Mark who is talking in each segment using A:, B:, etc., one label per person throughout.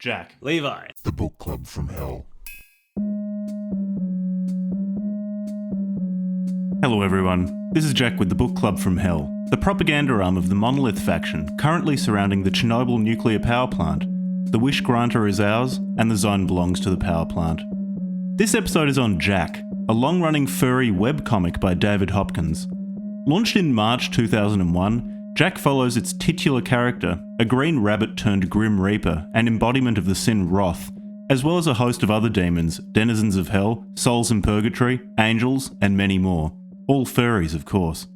A: Jack.
B: Levi.
C: The book club from hell.
A: Hello everyone, this is Jack with the Book Club from Hell, the propaganda arm of the Monolith faction currently surrounding the Chernobyl nuclear power plant. The wish granter is ours, and the zone belongs to the power plant. This episode is on Jack, a long-running furry webcomic by David Hopkins. Launched in March 2001, Jack follows its titular character, a green rabbit turned Grim Reaper and embodiment of the sin Wrath, as well as a host of other demons, denizens of hell, souls in purgatory, angels, and many more. All furries, of course.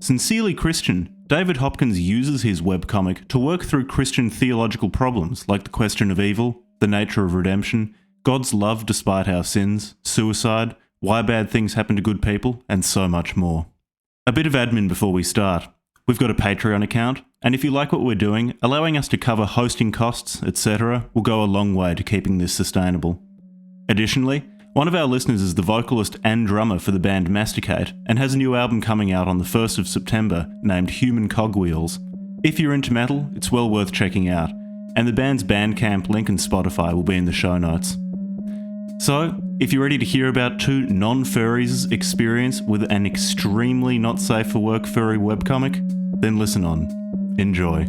A: Sincerely Christian, David Hopkins uses his webcomic to work through Christian theological problems like the question of evil, the nature of redemption, God's love despite our sins, suicide, why bad things happen to good people, and so much more. A bit of admin before we start. We've got a Patreon account, and if you like what we're doing, allowing us to cover hosting costs, etc. will go a long way to keeping this sustainable. Additionally, one of our listeners is the vocalist and drummer for the band Masticate and has a new album coming out on the 1st of September named Human Cogwheels. If you're into metal, it's well worth checking out, and the band's Bandcamp link and Spotify will be in the show notes. So, if you're ready to hear about two non-furries' experience with an extremely not safe for work furry webcomic, then listen on. Enjoy.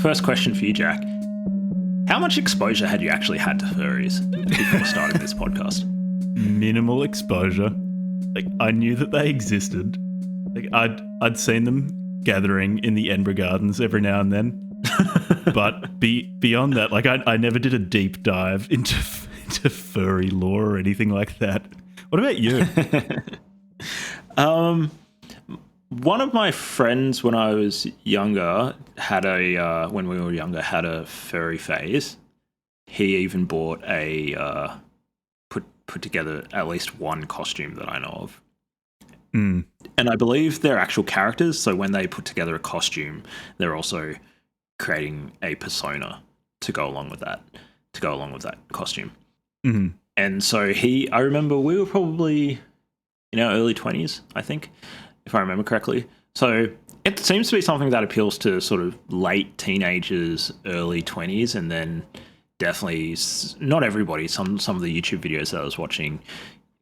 B: First question for you, Jack. How much exposure had you actually had to furries before starting this podcast?
A: Minimal exposure. Like, I knew that they existed. Like, I'd seen them gathering in the Edinburgh Gardens every now and then. But beyond that, like, I never did a deep dive into furry lore or anything like that. What about you?
B: One of my friends when I was younger had a furry phase. He even bought a put together at least one costume that I know of.
A: Mm.
B: And I believe they're actual characters, so when they put together a costume, they're also creating a persona to go along with that costume.
A: Mm-hmm.
B: And so I remember we were probably in our early 20s, I think, if I remember correctly. So it seems to be something that appeals to sort of late teenagers, early 20s, and then definitely not everybody. Some of the YouTube videos that I was watching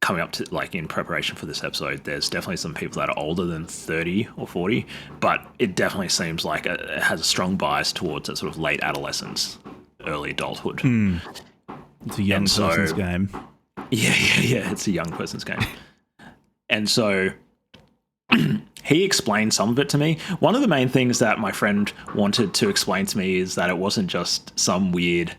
B: coming up to, like, in preparation for this episode, there's definitely some people that are older than 30 or 40, but it definitely seems like it has a strong bias towards that sort of late adolescence, early adulthood.
A: Mm. It's a young person's game.
B: Yeah, it's a young person's game. And so he explained some of it to me. One of the main things that my friend wanted to explain to me is that it wasn't just some weird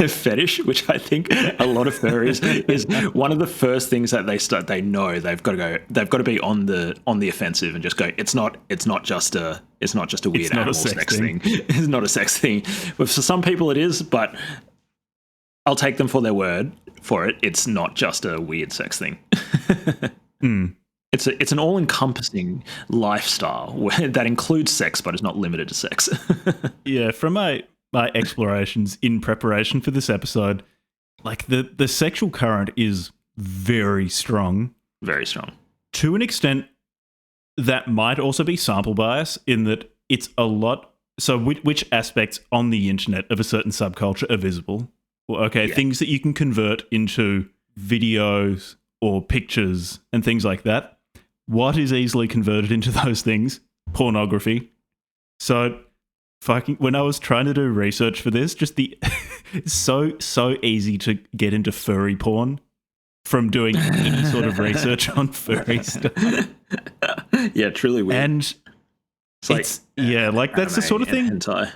B: fetish, which I think a lot of furries is one of the first things that they know they've got to be on the offensive and just go, it's not just a weird animal sex thing. It's not a sex thing. But for some people it is, but I'll take them for their word for it. It's not just a weird sex thing.
A: Mm.
B: It's an all-encompassing lifestyle that includes sex, but is not limited to sex.
A: Yeah, from my explorations in preparation for this episode, like the sexual current is very strong.
B: Very strong. To
A: an extent that might also be sample bias in that it's a lot. So which aspects on the internet of a certain subculture are visible? Well, okay, yeah. Things that you can convert into videos or pictures and things like that. What is easily converted into those things? Pornography. So when I was trying to do research for this, just so easy to get into furry porn from doing any sort of research on furry stuff.
B: Yeah, truly weird.
A: And that's the sort of thing
B: hentai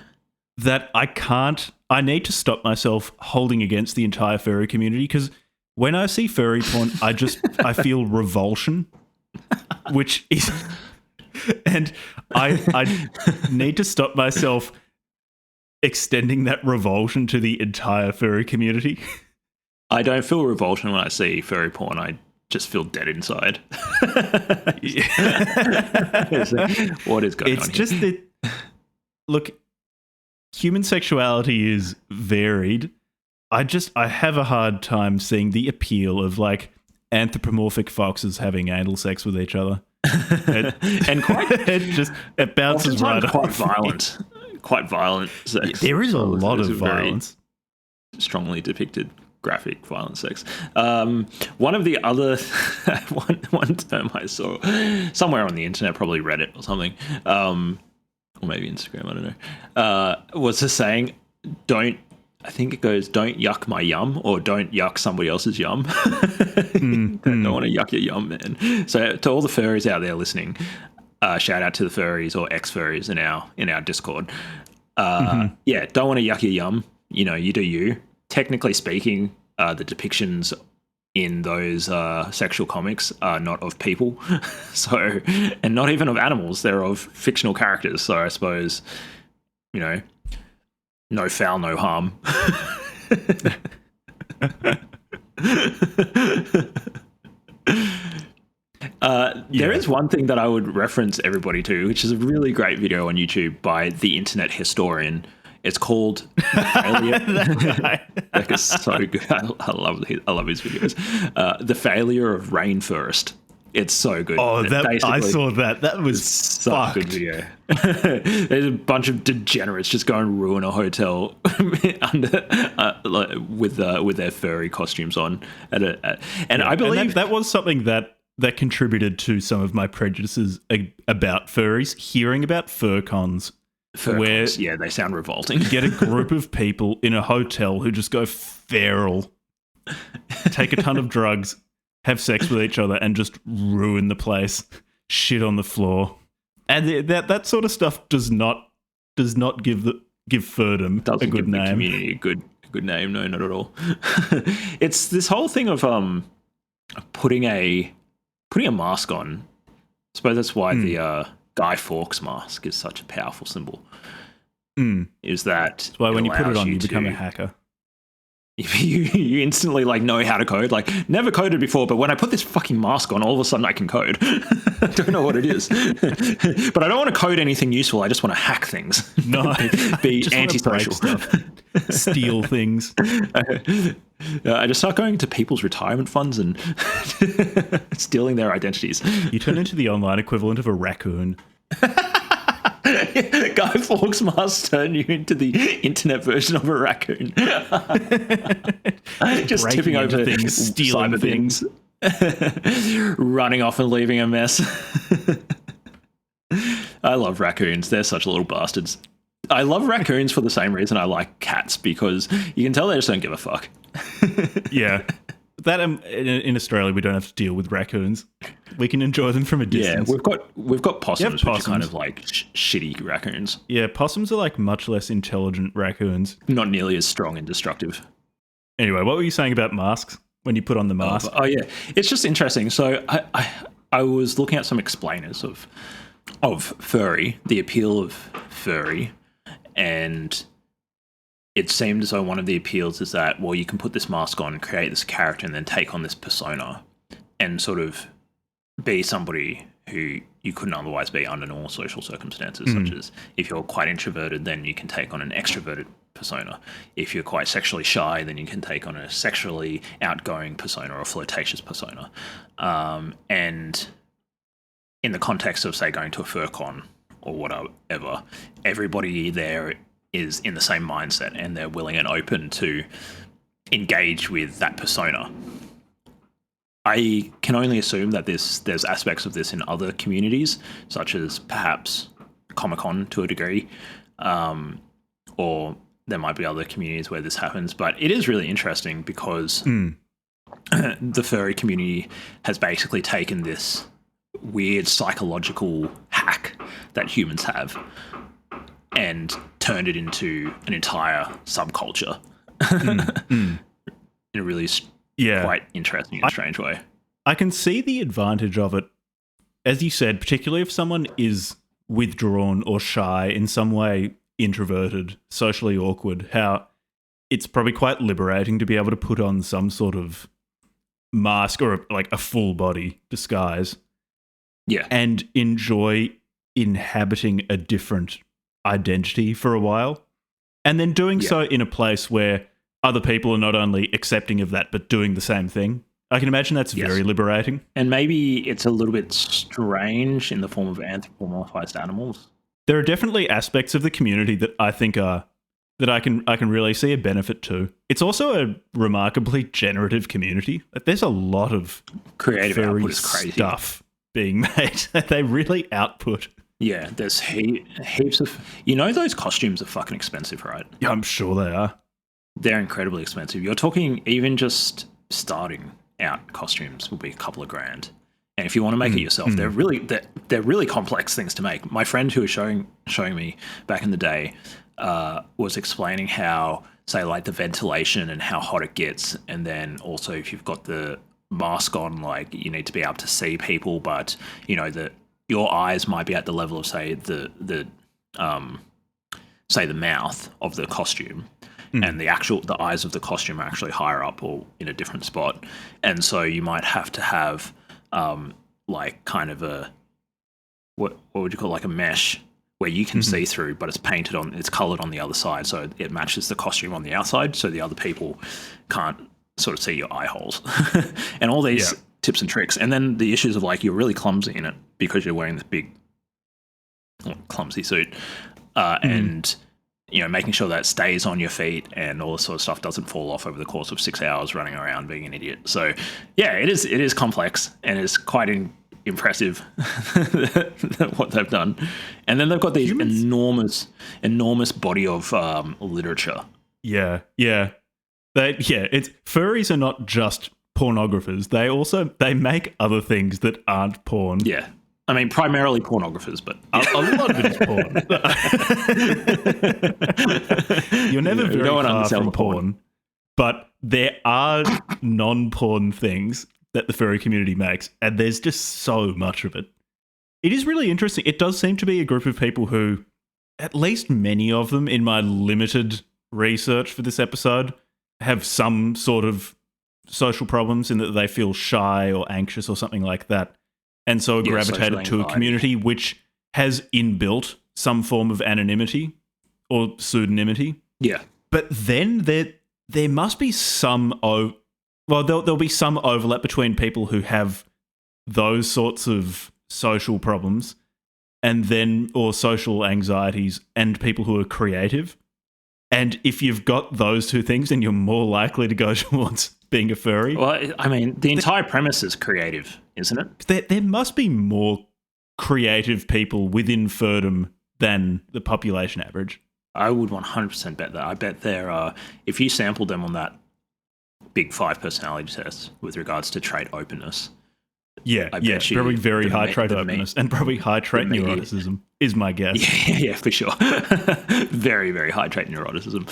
A: that I need to stop myself holding against the entire furry community, because when I see furry porn, I feel revulsion, which is, and I need to stop myself extending that revulsion to the entire furry community.
B: I don't feel revulsion when I see furry porn. I just feel dead inside. What is going on here?
A: It's just that, look, human sexuality is varied. I have a hard time seeing the appeal of, like, anthropomorphic foxes having anal sex with each other.
B: And quite
A: it bounces right off.
B: Quite violent. quite violent sex.
A: There is a lot
B: There's
A: of violence.
B: Strongly depicted graphic violent sex. One of the other one term I saw somewhere on the internet, probably Reddit or something, or maybe Instagram, I don't know, was the saying, I think it goes, don't yuck my yum, or don't yuck somebody else's yum. Don't want to yuck your yum, man. So to all the furries out there listening, shout out to the furries or ex-furries in our Discord. Yeah, don't want to yuck your yum. You know, you do you. Technically speaking, the depictions in those sexual comics are not of people, so, and not even of animals. They're of fictional characters. So I suppose, you know, no foul, no harm. There is one thing that I would reference everybody to, which is a really great video on YouTube by the Internet Historian. It's called Failure. That is so good. I love his videos. The Failure of Rainforest. It's so good.
A: Oh, I saw that. That was
B: such a good video. There's a bunch of degenerates just go and ruin a hotel with their furry costumes on. I believe
A: that was something that contributed to some of my prejudices about furries. Hearing about fur cons.
B: Yeah, they sound revolting.
A: Get a group of people in a hotel who just go feral, take a ton of drugs, have sex with each other, and just ruin the place, shit on the floor, and that sort of stuff does not give furdom a good name.
B: The community a good name. No, not at all. It's this whole thing of putting a mask on. I suppose that's why the Guy Fawkes mask is such a powerful symbol. Is that
A: that's why when you put it on, you become a hacker.
B: You instantly know how to code. Never coded before, but when I put this fucking mask on, all of a sudden I can code. I don't know what it is, but I don't want to code anything useful. I just want to hack things.
A: No,
B: be antisocial
A: stuff, steal things.
B: I just start going to people's retirement funds and stealing their identities.
A: You turn into the online equivalent of a raccoon.
B: Guy Fawkes must turn you into the internet version of a raccoon. Just
A: breaking
B: tipping over
A: things, stealing things,
B: running off and leaving a mess. I love raccoons. They're such little bastards. I love raccoons for the same reason I like cats, because you can tell they just don't give a fuck.
A: Yeah. That in Australia, we don't have to deal with raccoons. We can enjoy them from a distance.
B: Yeah, we've got possums, which are kind of like shitty raccoons.
A: Yeah, possums are like much less intelligent raccoons.
B: Not nearly as strong and destructive.
A: Anyway, what were you saying about masks when you put on the mask?
B: Oh yeah, it's just interesting. So I was looking at some explainers of furry, the appeal of furry, and it seemed as though one of the appeals is that, well, you can put this mask on, create this character, and then take on this persona and sort of be somebody who you couldn't otherwise be under normal social circumstances, such as if you're quite introverted, then you can take on an extroverted persona. If you're quite sexually shy, then you can take on a sexually outgoing persona or a flirtatious persona. And in the context of, say, going to a furcon or whatever, everybody there is in the same mindset and they're willing and open to engage with that persona. I can only assume that there's aspects of this in other communities, such as perhaps Comic-Con to a degree, or there might be other communities where this happens. But it is really interesting because the furry community has basically taken this weird psychological hack that humans have and turned it into an entire subculture in a really quite interesting and strange way.
A: I can see the advantage of it, as you said, particularly if someone is withdrawn or shy, in some way introverted, socially awkward, how it's probably quite liberating to be able to put on some sort of mask or like a full body disguise.
B: Yeah.
A: And enjoy inhabiting a different identity for a while, and then doing so in a place where other people are not only accepting of that but doing the same thing. I can imagine that's very liberating.
B: And maybe it's a little bit strange in the form of anthropomorphized animals.
A: there are definitely aspects of the community that I think are that I can really see a benefit to. It's also a remarkably generative community. There's a lot of
B: creative
A: furry
B: output is crazy
A: stuff being made. They really output.
B: Yeah, there's heaps of... You know those costumes are fucking expensive, right?
A: Yeah, I'm sure they are.
B: They're incredibly expensive. You're talking even just starting out costumes will be a couple of grand. And if you want to make it yourself, they're really complex things to make. My friend who was showing me back in the day was explaining how, say, like the ventilation and how hot it gets, and then also if you've got the mask on, like you need to be able to see people, but you know that your eyes might be at the level of, say, the mouth of the costume, and the eyes of the costume are actually higher up or in a different spot, and so you might have to have like kind of a what would you call, like a mesh where you can see through, but it's colored on the other side, so it matches the costume on the outside, so the other people can't sort of see your eye holes, and all these tips and tricks. And then the issues of, like, you're really clumsy in it because you're wearing this big clumsy suit, and you know, making sure that it stays on your feet and all this sort of stuff doesn't fall off over the course of 6 hours running around being an idiot. So yeah, it is complex, and it's quite impressive what they've done. And then they've got these enormous body of literature.
A: Yeah. It's furries are not just pornographers. They make other things that aren't porn.
B: Yeah. I mean, primarily pornographers, but
A: a lot of it is porn. You're never very far from porn, but there are non-porn things that the furry community makes, and there's just so much of it. It is really interesting. It does seem to be a group of people who, at least many of them in my limited research for this episode, have some sort of social problems in that they feel shy or anxious or something like that. And so gravitated to a community which has inbuilt some form of anonymity or pseudonymity.
B: Yeah.
A: But then there must be there'll be some overlap between people who have those sorts of social problems or social anxieties and people who are creative. And if you've got those two things, then you're more likely to go towards being a furry.
B: Well, I mean, the entire premise is creative, isn't it?
A: There must be more creative people within furdom than the population average.
B: I would 100% bet that. I bet there are, if you sampled them on that big 5 personality test with regards to trait openness.
A: Yeah, probably very high trait openness and probably high trait neuroticism is my guess.
B: Yeah, for sure. Very, very high trait neuroticism.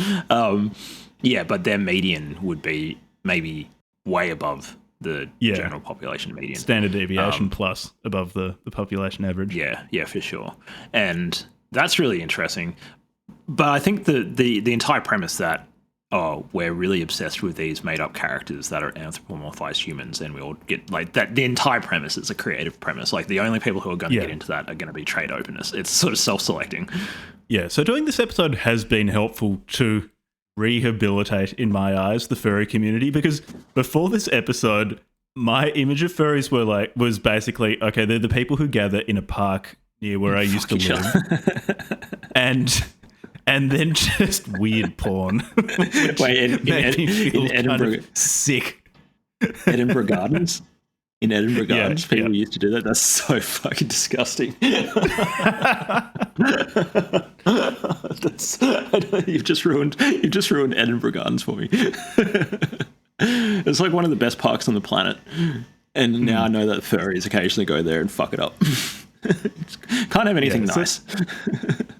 B: But their median would be maybe way above the general population median.
A: Standard deviation plus above the population average.
B: Yeah, for sure. And that's really interesting. But I think the entire premise that, we're really obsessed with these made-up characters that are anthropomorphized humans, and we all get like that. The entire premise is a creative premise. Like, the only people who are going to get into that are going to be trait openness. It's sort of self-selecting. Yeah,
A: so doing this episode has been helpful to rehabilitate, in my eyes, the furry community, because before this episode, my image of furries was basically, okay, they're the people who gather in a park near where I used to live. And then just weird porn.
B: Wait, in Edinburgh,
A: sick.
B: Edinburgh Gardens? In Edinburgh Gardens, people used to do that. That's so fucking disgusting. You've just ruined Edinburgh Gardens for me. It's like one of the best parks on the planet, and now I know that furries occasionally go there and fuck it up. Can't have anything nice.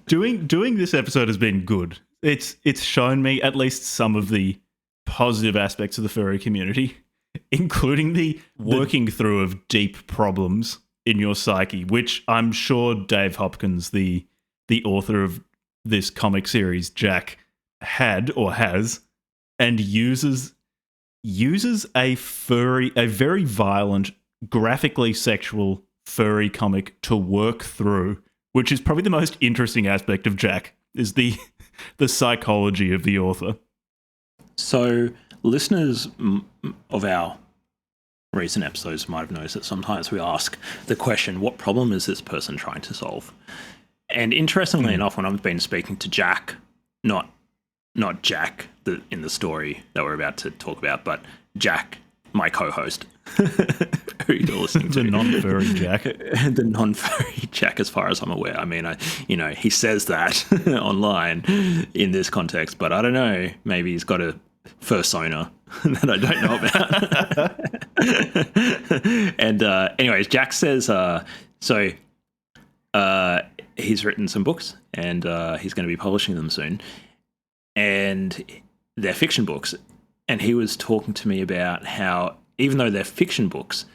A: Doing this episode has been good. It's shown me at least some of the positive aspects of the furry community, including the working through of deep problems in your psyche, which I'm sure Dave Hopkins, the author of this comic series, Jack, had or has, and uses a very violent, graphically sexual furry comic to work through, which is probably the most interesting aspect of Jack, is the psychology of the author.
B: So listeners of our recent episodes might have noticed that sometimes we ask the question, what problem is this person trying to solve? And interestingly enough, when I've been speaking to Jack, not Jack in the story that we're about to talk about, but Jack, my co-host, who you're listening to.
A: The non-furry Jack.
B: The non-furry Jack, as far as I'm aware. I mean, he says that online in this context, but I don't know. Maybe he's got a fursona that I don't know about. And anyways, Jack says, he's written some books and he's going to be publishing them soon. And they're fiction books. And he was talking to me about how, even though they're fiction books,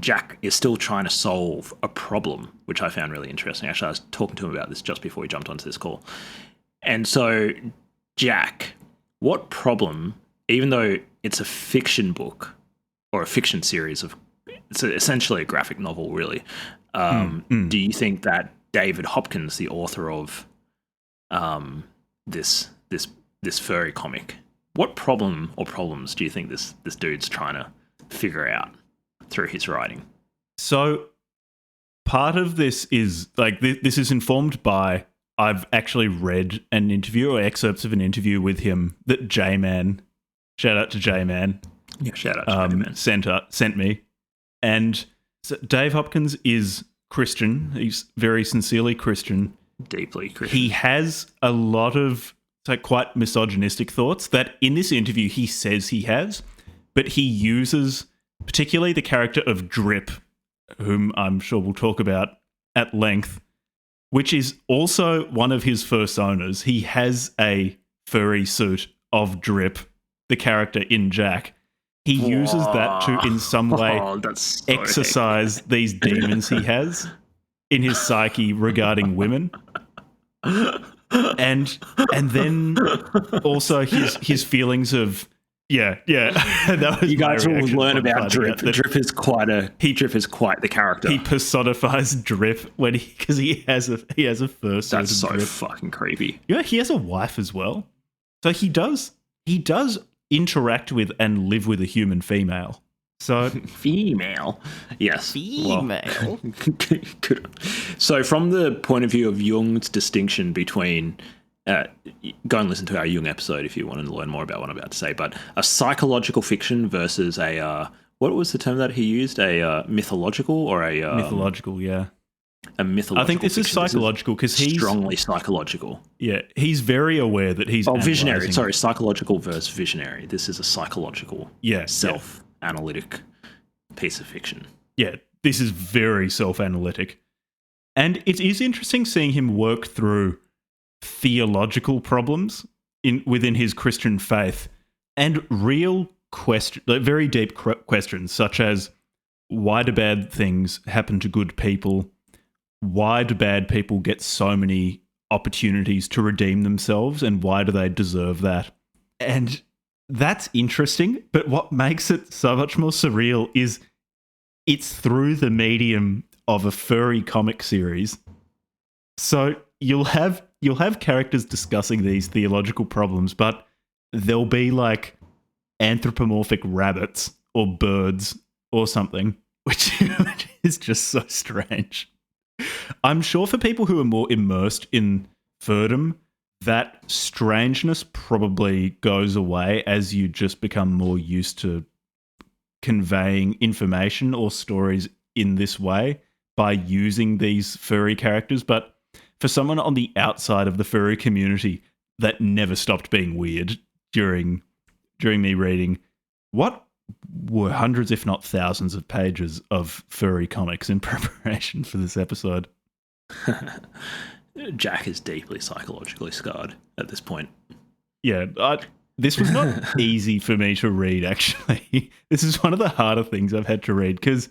B: Jack is still trying to solve a problem, which I found really interesting. Actually, I was talking to him about this just before we jumped onto this call. And so, Jack, what problem, even though it's a fiction book or a fiction series it's essentially a graphic novel, really, do you think that David Hopkins, the author of this furry comic, what problem or problems do you think this dude's trying to figure out through his writing?
A: So part of this is like this is informed by, I've actually read an interview or excerpts of an interview with him that J-Man, shout out to J-Man,
B: shout out to J-Man,
A: sent me. And so Dave Hopkins is Christian. He's very sincerely Christian.
B: Deeply Christian.
A: He has a lot of quite misogynistic thoughts that in this interview he says he has, but he uses particularly the character of Drip, whom I'm sure we'll talk about at length, which is also one of his personas. He has a furry suit of Drip, the character in Jack. He uses that to, in some way, exercise these demons he has in his psyche regarding women. And then also his feelings of that was
B: you guys will learn about Drip.
A: Drip is quite the character. He personifies Drip because he has a fursuit.
B: That's so
A: Drip.
B: fucking creepy.
A: Yeah, he has a wife as well. So he does interact with and live with a human female. So
B: female, yes,
A: female.
B: Well, so from the point of view of Jung's distinction between, go and listen to our Jung episode if you want to learn more about what I'm about to say. But a psychological fiction versus a what was the term that he used? A mythological or a
A: mythological, yeah.
B: A mythological.
A: I think this is psychological because he's
B: strongly psychological.
A: Yeah, he's very aware that he's
B: visionary. Sorry, psychological versus visionary. This is a psychological, self-analytic piece of fiction.
A: Yeah, this is very self-analytic, and it is interesting seeing him work through theological problems within his Christian faith and real very deep questions, such as why do bad things happen to good people? Why do bad people get so many opportunities to redeem themselves, and why do they deserve that? And that's interesting, but what makes it so much more surreal is it's through the medium of a furry comic series. So you'll have characters discussing these theological problems, but there'll be like anthropomorphic rabbits or birds or something, which is just so strange. I'm sure for people who are more immersed in furdom, that strangeness probably goes away as you just become more used to conveying information or stories in this way by using these furry characters. But for someone on the outside of the furry community, that never stopped being weird during me reading what were hundreds, if not thousands, of pages of furry comics in preparation for this episode.
B: Jack is deeply psychologically scarred at this point.
A: Yeah, this was not easy for me to read, actually. This is one of the harder things I've had to read because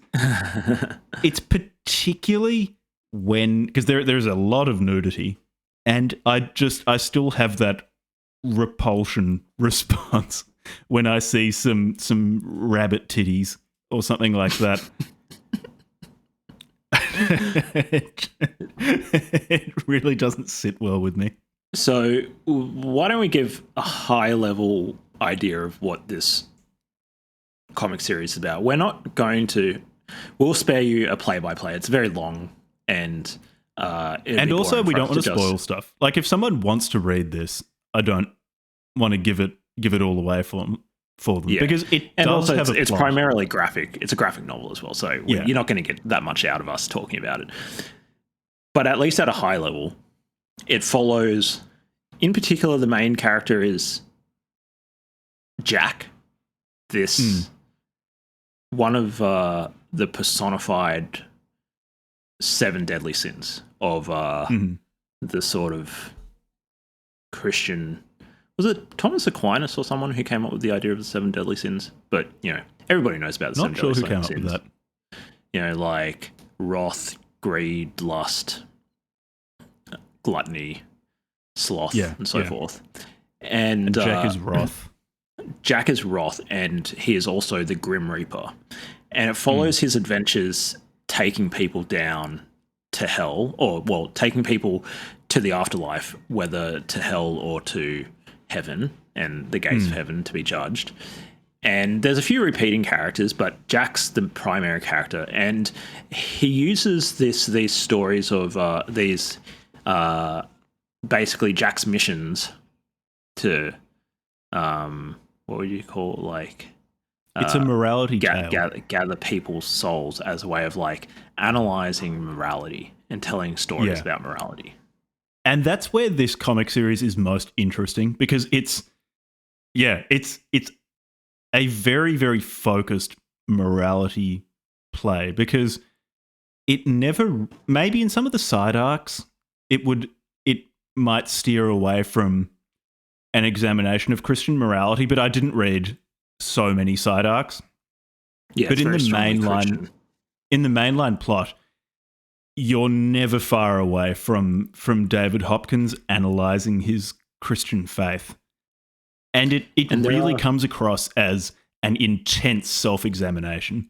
A: it's particularly because there's a lot of nudity, and I still have that repulsion response when I see some rabbit titties or something like that. It really doesn't sit well with me.
B: So why don't we give a high-level idea of what this comic series is about? We'll spare you a play-by-play. It's very long, and
A: And also, we don't want to spoil stuff. Like, if someone wants to read this, I don't want to give it all away for them because
B: it's primarily graphic. It's a graphic novel as well, so you're not going to get that much out of us talking about it. But at least at a high level, it follows. In particular, the main character is Jack. This one of the personified 7 deadly sins of the sort of Christian. Was it Thomas Aquinas or someone who came up with the idea of the 7 deadly sins? But everybody knows about the 7 deadly sins. Not sure who came up with that. Like wrath, greed, lust, gluttony, sloth, and so forth. And
A: Jack is wrath.
B: Jack is wrath, and he is also the Grim Reaper. And it follows his adventures taking people down to hell, or taking people to the afterlife, whether to hell or to heaven and the gates of heaven to be judged. And there's a few repeating characters, but Jack's the primary character, and he uses these stories of basically Jack's missions to what would you call it? Like
A: it's a morality tale.
B: Gather people's souls as a way of like analyzing morality and telling stories about morality.
A: And that's where this comic series is most interesting, because it's a very, very focused morality play, because it never, maybe in some of the side arcs, it might steer away from an examination of Christian morality, but I didn't read so many side arcs.
B: Yeah,
A: but in the mainline plot, you're never far away from David Hopkins analysing his Christian faith. And it really comes across as an intense self-examination.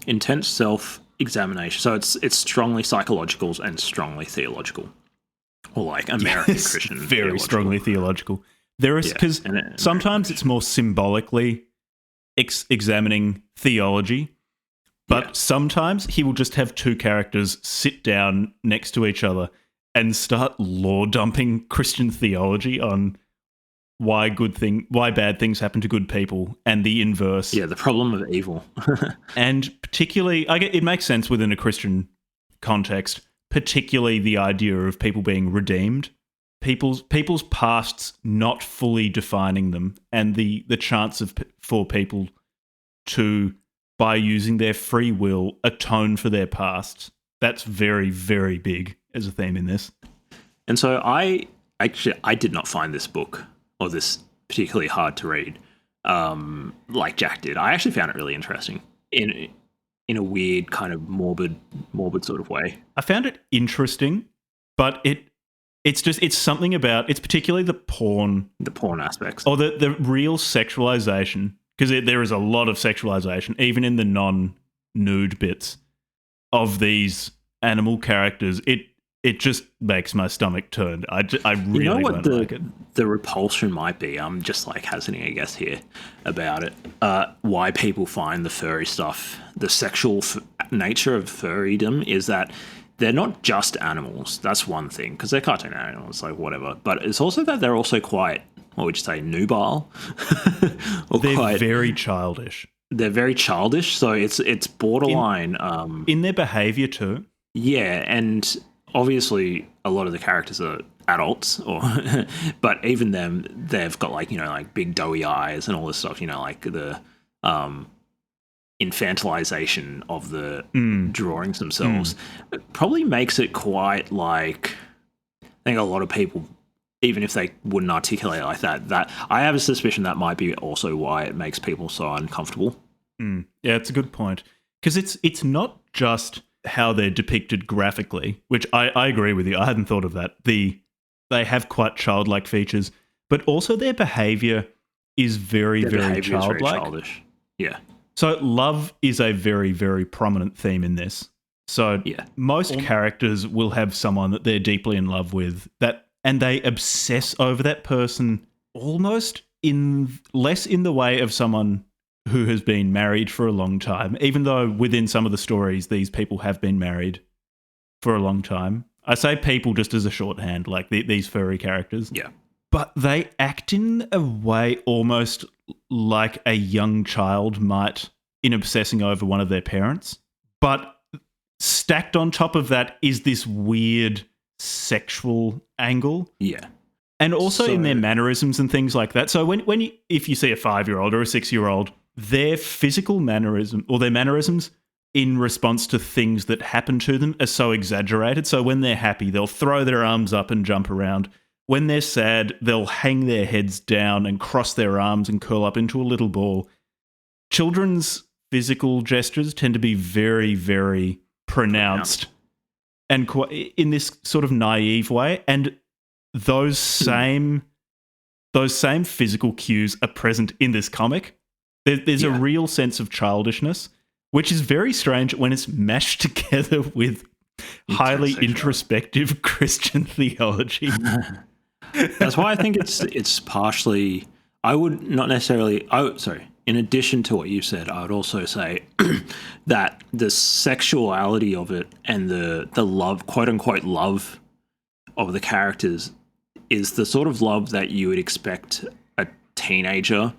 B: Intense self-examination. So it's strongly psychological and strongly theological. Or like American Christian
A: very
B: theological.
A: Strongly theological. There is, because sometimes it's more symbolically examining theology, but sometimes he will just have 2 characters sit down next to each other and start law dumping Christian theology on why bad things happen to good people, and the inverse.
B: Yeah, the problem of evil.
A: And particularly, it makes sense within a Christian context, particularly the idea of people being redeemed. People's pasts not fully defining them, and the chance for people to, by using their free will, atone for their past. That's very, very big as a theme in this.
B: And so I did not find this book or this particularly hard to read like Jack did. I actually found it really interesting in a weird kind of morbid sort of way.
A: I found it interesting, but it's something about, it's particularly the porn
B: aspects,
A: or the real sexualization, because there is a lot of sexualization even in the non-nude bits of these animal characters. It just makes my stomach turn. I really don't like it.
B: The repulsion might be, I'm just like hazarding a guess here about it, why people find the furry stuff, the sexual nature of furrydom, is that they're not just animals. That's one thing, because they're cartoon animals, like whatever. But it's also that they're also quite, what would you say, nubile?
A: They're very childish.
B: They're very childish, so it's borderline.
A: In their behaviour too.
B: Yeah, and obviously a lot of the characters are adults, but even them, they've got like big doughy eyes and all this stuff. Like the infantilization of the drawings themselves. It probably makes it quite like, I think a lot of people, even if they wouldn't articulate it like that I have a suspicion that might be also why it makes people so uncomfortable.
A: Yeah, it's a good point, because it's not just how they're depicted graphically, which I agree with you. I hadn't thought of that. They have quite childlike features, but also their behavior is very, very childlike.
B: Very childish. Yeah.
A: So love is a very, very prominent theme in this. So most characters will have someone that they're deeply in love with, and they obsess over that person almost less in the way of someone who has been married for a long time, even though within some of the stories these people have been married for a long time. I say people just as a shorthand, like these furry characters.
B: Yeah.
A: But they act in a way almost like a young child might in obsessing over one of their parents. But stacked on top of that is this weird sexual angle.
B: Yeah.
A: And also in their mannerisms and things like that. So if you see a 5-year-old or a 6-year-old, their physical mannerism or their mannerisms in response to things that happen to them are so exaggerated. So when they're happy, they'll throw their arms up and jump around. When they're sad, they'll hang their heads down and cross their arms and curl up into a little ball. Children's physical gestures tend to be very, very pronounced and in this sort of naive way. And those same physical cues are present in this comic. There's a real sense of childishness, which is very strange when it's mashed together with highly introspective Christian theology.
B: That's why I think it's partially. I would not necessarily. In addition to what you said, I would also say that the sexuality of it and the love, quote unquote, love of the characters is the sort of love that you would expect a teenager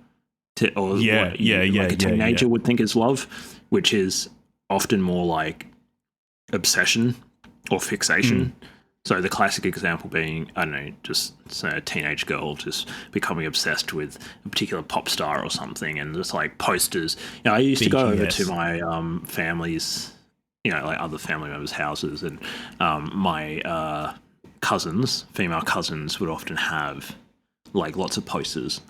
B: to, or a teenager would think is love, which is often more like obsession or fixation. So the classic example being, I don't know, just say a teenage girl just becoming obsessed with a particular pop star or something, and just like posters. I used to go over to my family's, like other family members' houses, and my cousins, female cousins, would often have like lots of posters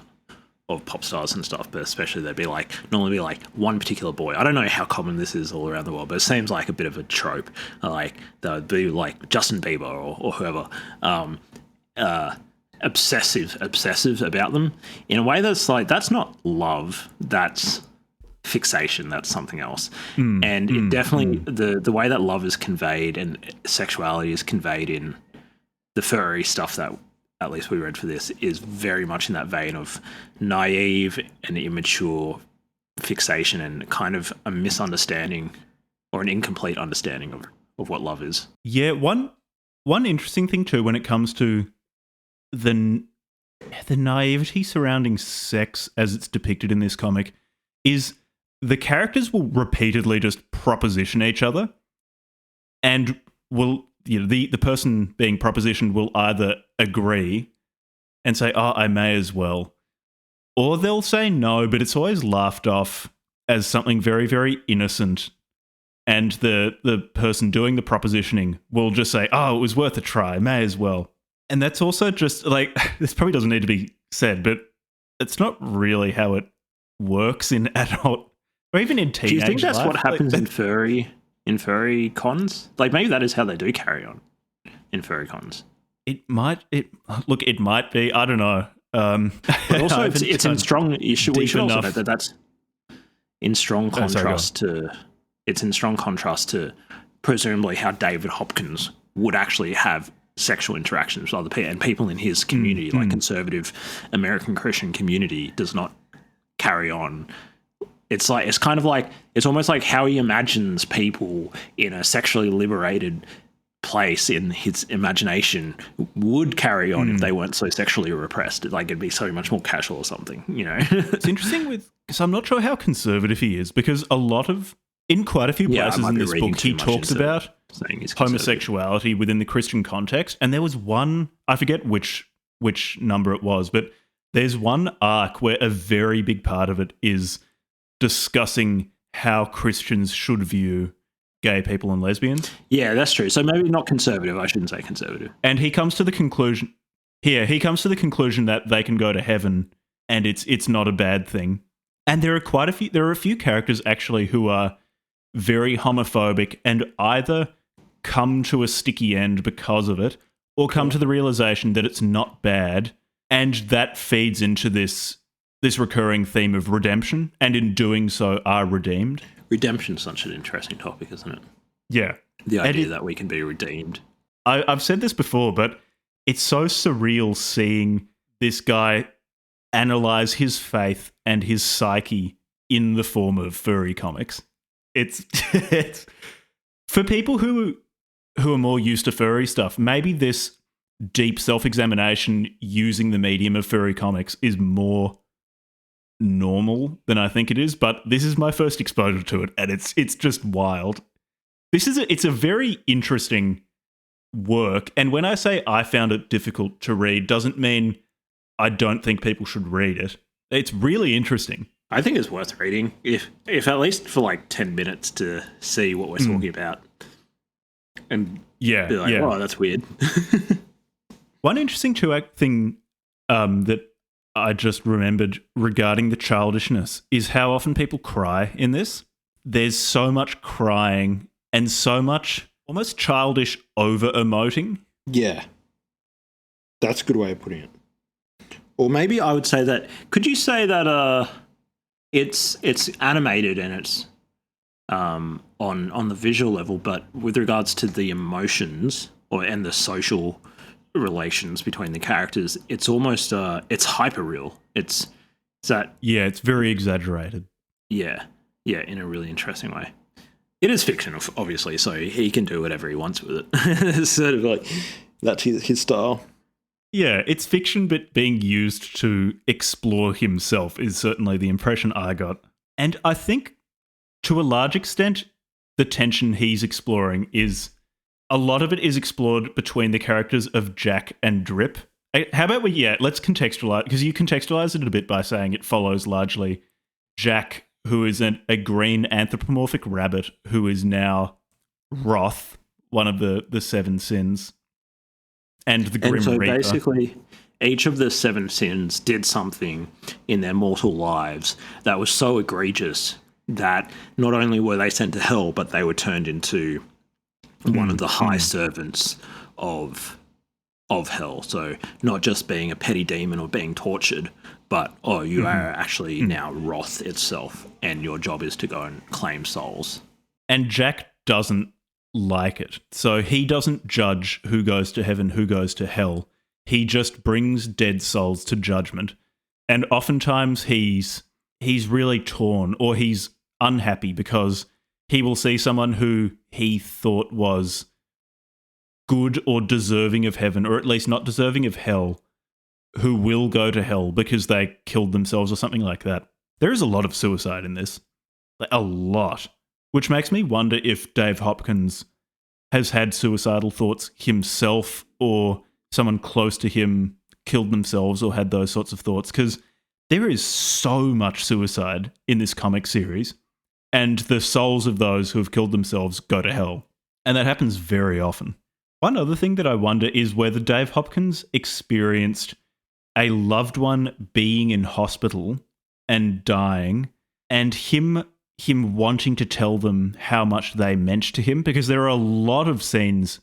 B: of pop stars and stuff, but especially they'd be like, normally be like one particular boy. I don't know how common this is all around the world, but it seems like a bit of a trope. Like they'd be like Justin Bieber or whoever, obsessive about them in a way that's like, that's not love, that's fixation, that's something else. And it definitely, the way that love is conveyed and sexuality is conveyed in the furry stuff that at least we read for this is very much in that vein of naive and immature fixation and kind of a misunderstanding or an incomplete understanding of what love is.
A: Yeah, one interesting thing too when it comes to the naivety surrounding sex as it's depicted in this comic is the characters will repeatedly just proposition each other and will, the person being propositioned will either agree and say, oh, I may as well, or they'll say no, but it's always laughed off as something very, very innocent. And the person doing the propositioning will just say, oh, it was worth a try, may as well. And that's also just like, this probably doesn't need to be said, but it's not really how it works in adult or even in teenage life.
B: Do you think that's what happens in furry cons? Like maybe that is how they do carry on in furry cons.
A: It might be. I don't know.
B: But also, it's in strong. We should also note that that's in strong contrast to. It's in strong contrast to presumably how David Hopkins would actually have sexual interactions with other people, and people in his community, like conservative American Christian community, does not carry on. It's almost like how he imagines people in a sexually liberated place in his imagination would carry on if they weren't so sexually repressed. Like it'd be so much more casual or something,
A: It's interesting because I'm not sure how conservative he is, because in quite a few places in this book he talks about homosexuality within the Christian context, and there was one, I forget which number it was, but there's one arc where a very big part of it is discussing how Christians should view gay people and lesbians.
B: Yeah, that's true. So maybe not conservative. I shouldn't say conservative.
A: And he comes to the conclusion that they can go to heaven and it's not a bad thing. And there are a few characters actually who are very homophobic and either come to a sticky end because of it or come to the realization that it's not bad, and that feeds into this recurring theme of redemption, and in doing so are redeemed.
B: Redemption's such an interesting topic, isn't it?
A: Yeah.
B: The idea that we can be redeemed.
A: I've said this before, but it's so surreal seeing this guy analyze his faith and his psyche in the form of furry comics. It's for people who who are more used to furry stuff, maybe this deep self-examination using the medium of furry comics is more normal than I think it is, but this is my first exposure to it, and it's just wild. It's a very interesting work, and when I say I found it difficult to read, doesn't mean I don't think people should read it. It's really interesting.
B: I think it's worth reading, if at least for like 10 minutes to see what we're talking about. And be like, oh, that's weird.
A: One interesting thing that I just remembered regarding the childishness is how often people cry in this. There's so much crying and so much almost childish over-emoting.
B: Yeah. That's a good way of putting it. Or maybe I would say that, could you say that it's animated and it's on the visual level, but with regards to the emotions and the social relations between the characters, it's almost it's hyper real. It's
A: very exaggerated.
B: In a really interesting way. It is fiction, obviously, so he can do whatever he wants with it. It's sort of like that's his style.
A: Yeah, it's fiction, but being used to explore himself is certainly the impression I got. And I think, to a large extent, the tension he's exploring is a lot of it is explored between the characters of Jack and Drip. How about let's contextualize, because you contextualize it a bit by saying it follows largely Jack, who is a green anthropomorphic rabbit who is now Wrath, one of the seven sins, and the Grim Reaper.
B: Basically, each of the seven sins did something in their mortal lives that was so egregious that not only were they sent to hell, but they were turned into one of the high servants of hell. So not just being a petty demon or being tortured, but you are actually now Wrath itself, and your job is to go and claim souls.
A: And Jack doesn't like it. So he doesn't judge who goes to heaven, who goes to hell. He just brings dead souls to judgment. And oftentimes he's really torn, or he's unhappy because he will see someone who he thought was good or deserving of heaven, or at least not deserving of hell, who will go to hell because they killed themselves or something like that. There is a lot of suicide in this. Like, a lot. Which makes me wonder if Dave Hopkins has had suicidal thoughts himself, or someone close to him killed themselves or had those sorts of thoughts, because there is so much suicide in this comic series, and the souls of those who have killed themselves go to hell. And that happens very often. One other thing that I wonder is whether Dave Hopkins experienced a loved one being in hospital and dying, and him wanting to tell them how much they meant to him, because there are a lot of scenes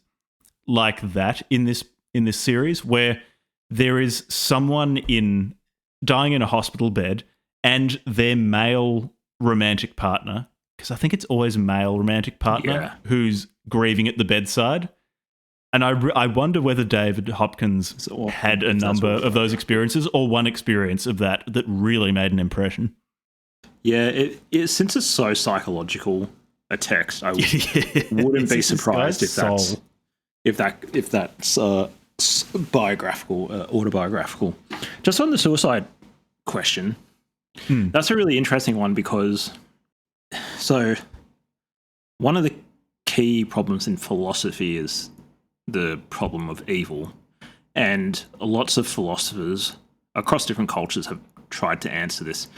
A: like that in this series where there is someone dying in a hospital bed, and their male romantic partner, because I think it's always a male romantic partner who's grieving at the bedside. And I wonder whether David Hopkins had a number of those experiences, or one experience of that really made an impression.
B: Yeah, since it's so psychological a text, I wouldn't be surprised if that's biographical, autobiographical. Just on the suicide question, that's a really interesting one, because one of the key problems in philosophy is the problem of evil, and lots of philosophers across different cultures have tried to answer this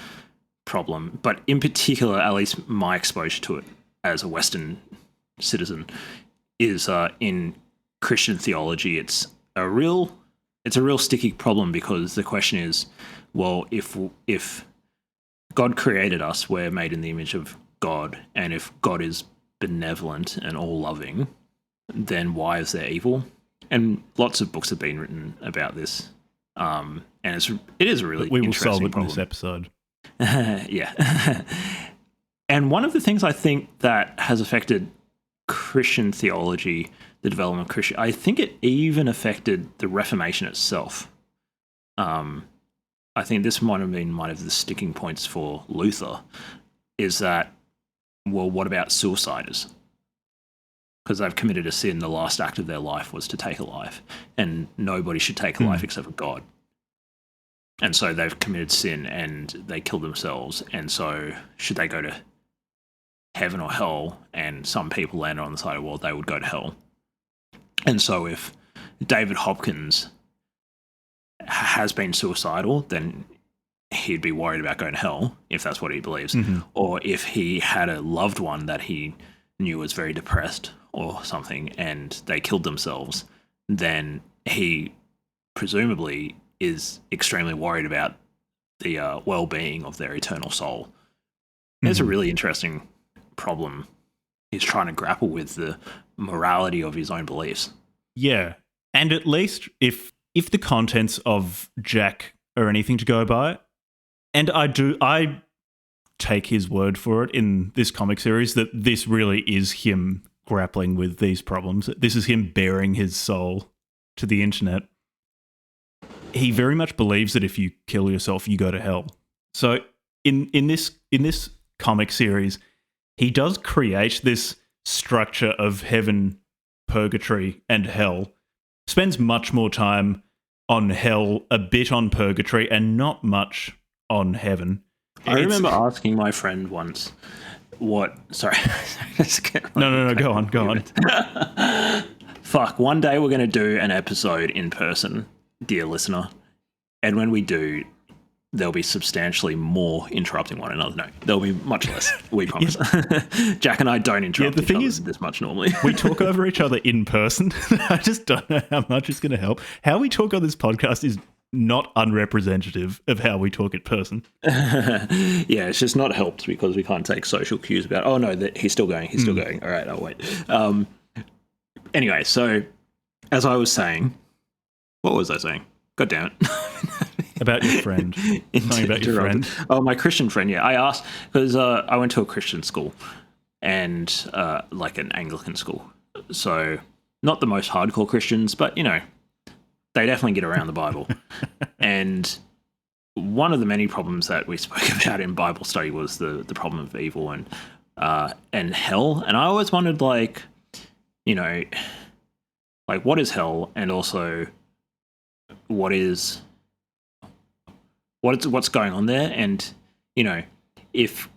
B: problem, but in particular, at least my exposure to it as a Western citizen, is in Christian theology. It's a real sticky problem, because the question is, well, if God created us, we're made in the image of God, and if God is benevolent and all-loving, then why is there evil? And lots of books have been written about this, and it is a really interesting problem. We will solve it in this episode. Yeah. And one of the things I think that has affected Christian theology, the development of Christian, I think it even affected the Reformation itself. I think this might have been one of the sticking points for Luther, is that, well, what about suicides? because they've committed a sin. The last act of their life was to take a life, and nobody should take a life except for God. And so they've committed sin and they killed themselves. And so should they go to heaven or hell? And some people landed on the side of, well, they would go to hell. And so if David Hopkins has been suicidal, then he'd be worried about going to hell, if that's what he believes. Or if he had a loved one that he knew was very depressed or something and they killed themselves, then he presumably is extremely worried about the well-being of their eternal soul. It's a really interesting problem. He's trying to grapple with the morality of his own beliefs.
A: Yeah. And at least if the contents of Jack are anything to go by, and I take his word for it in this comic series that this really is him grappling with these problems. This is him bearing his soul to the internet. He very much believes that if you kill yourself, you go to hell. So in this comic series, he does create this structure of heaven, purgatory, and hell. Spends much more time on hell, a bit on purgatory, and not much on heaven.
B: I remember asking my friend once what... Sorry.
A: No, go on.
B: Fuck, one day we're going to do an episode in person, dear listener. And when we do, there'll be substantially more interrupting one another. No, there'll be much less, we promise. Jack and I don't interrupt
A: the
B: each
A: thing
B: other
A: is,
B: this much normally.
A: We talk over each other in person. I just don't know how much it's going to help. How we talk on this podcast is not unrepresentative of how we talk in person.
B: Yeah, it's just not helped because we can't take social cues about, oh no, he's still going. All right, I'll wait. Anyway, so as I was saying, what was I saying? God damn it.
A: About your friend. Something about your friend.
B: Oh, my Christian friend, yeah. I asked, because I went to a Christian school and like an Anglican school. So not the most hardcore Christians, but, you know, they definitely get around the Bible. And one of the many problems that we spoke about in Bible study was the problem of evil and hell. And I always wondered, like, you know, like what is hell, and also what's going on there. And, you know, if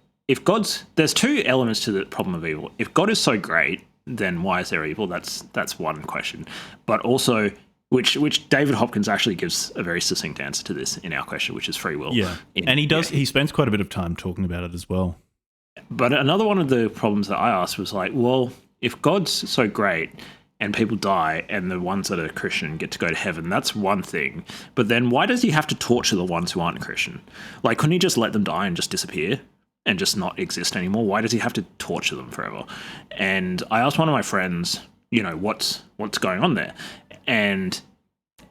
B: there's two elements to the problem of evil. If God is so great, then why is there evil? That's one question. But also, which David Hopkins actually gives a very succinct answer to this in our question, which is free will.
A: Yeah. And he does, he spends quite a bit of time talking about it as well.
B: But another one of the problems that I asked was like, well, if God's so great and people die and the ones that are Christian get to go to heaven, that's one thing. But then why does he have to torture the ones who aren't Christian? Like, couldn't he just let them die and just disappear and just not exist anymore? Why does he have to torture them forever? And I asked one of my friends, you know, what's going on there? And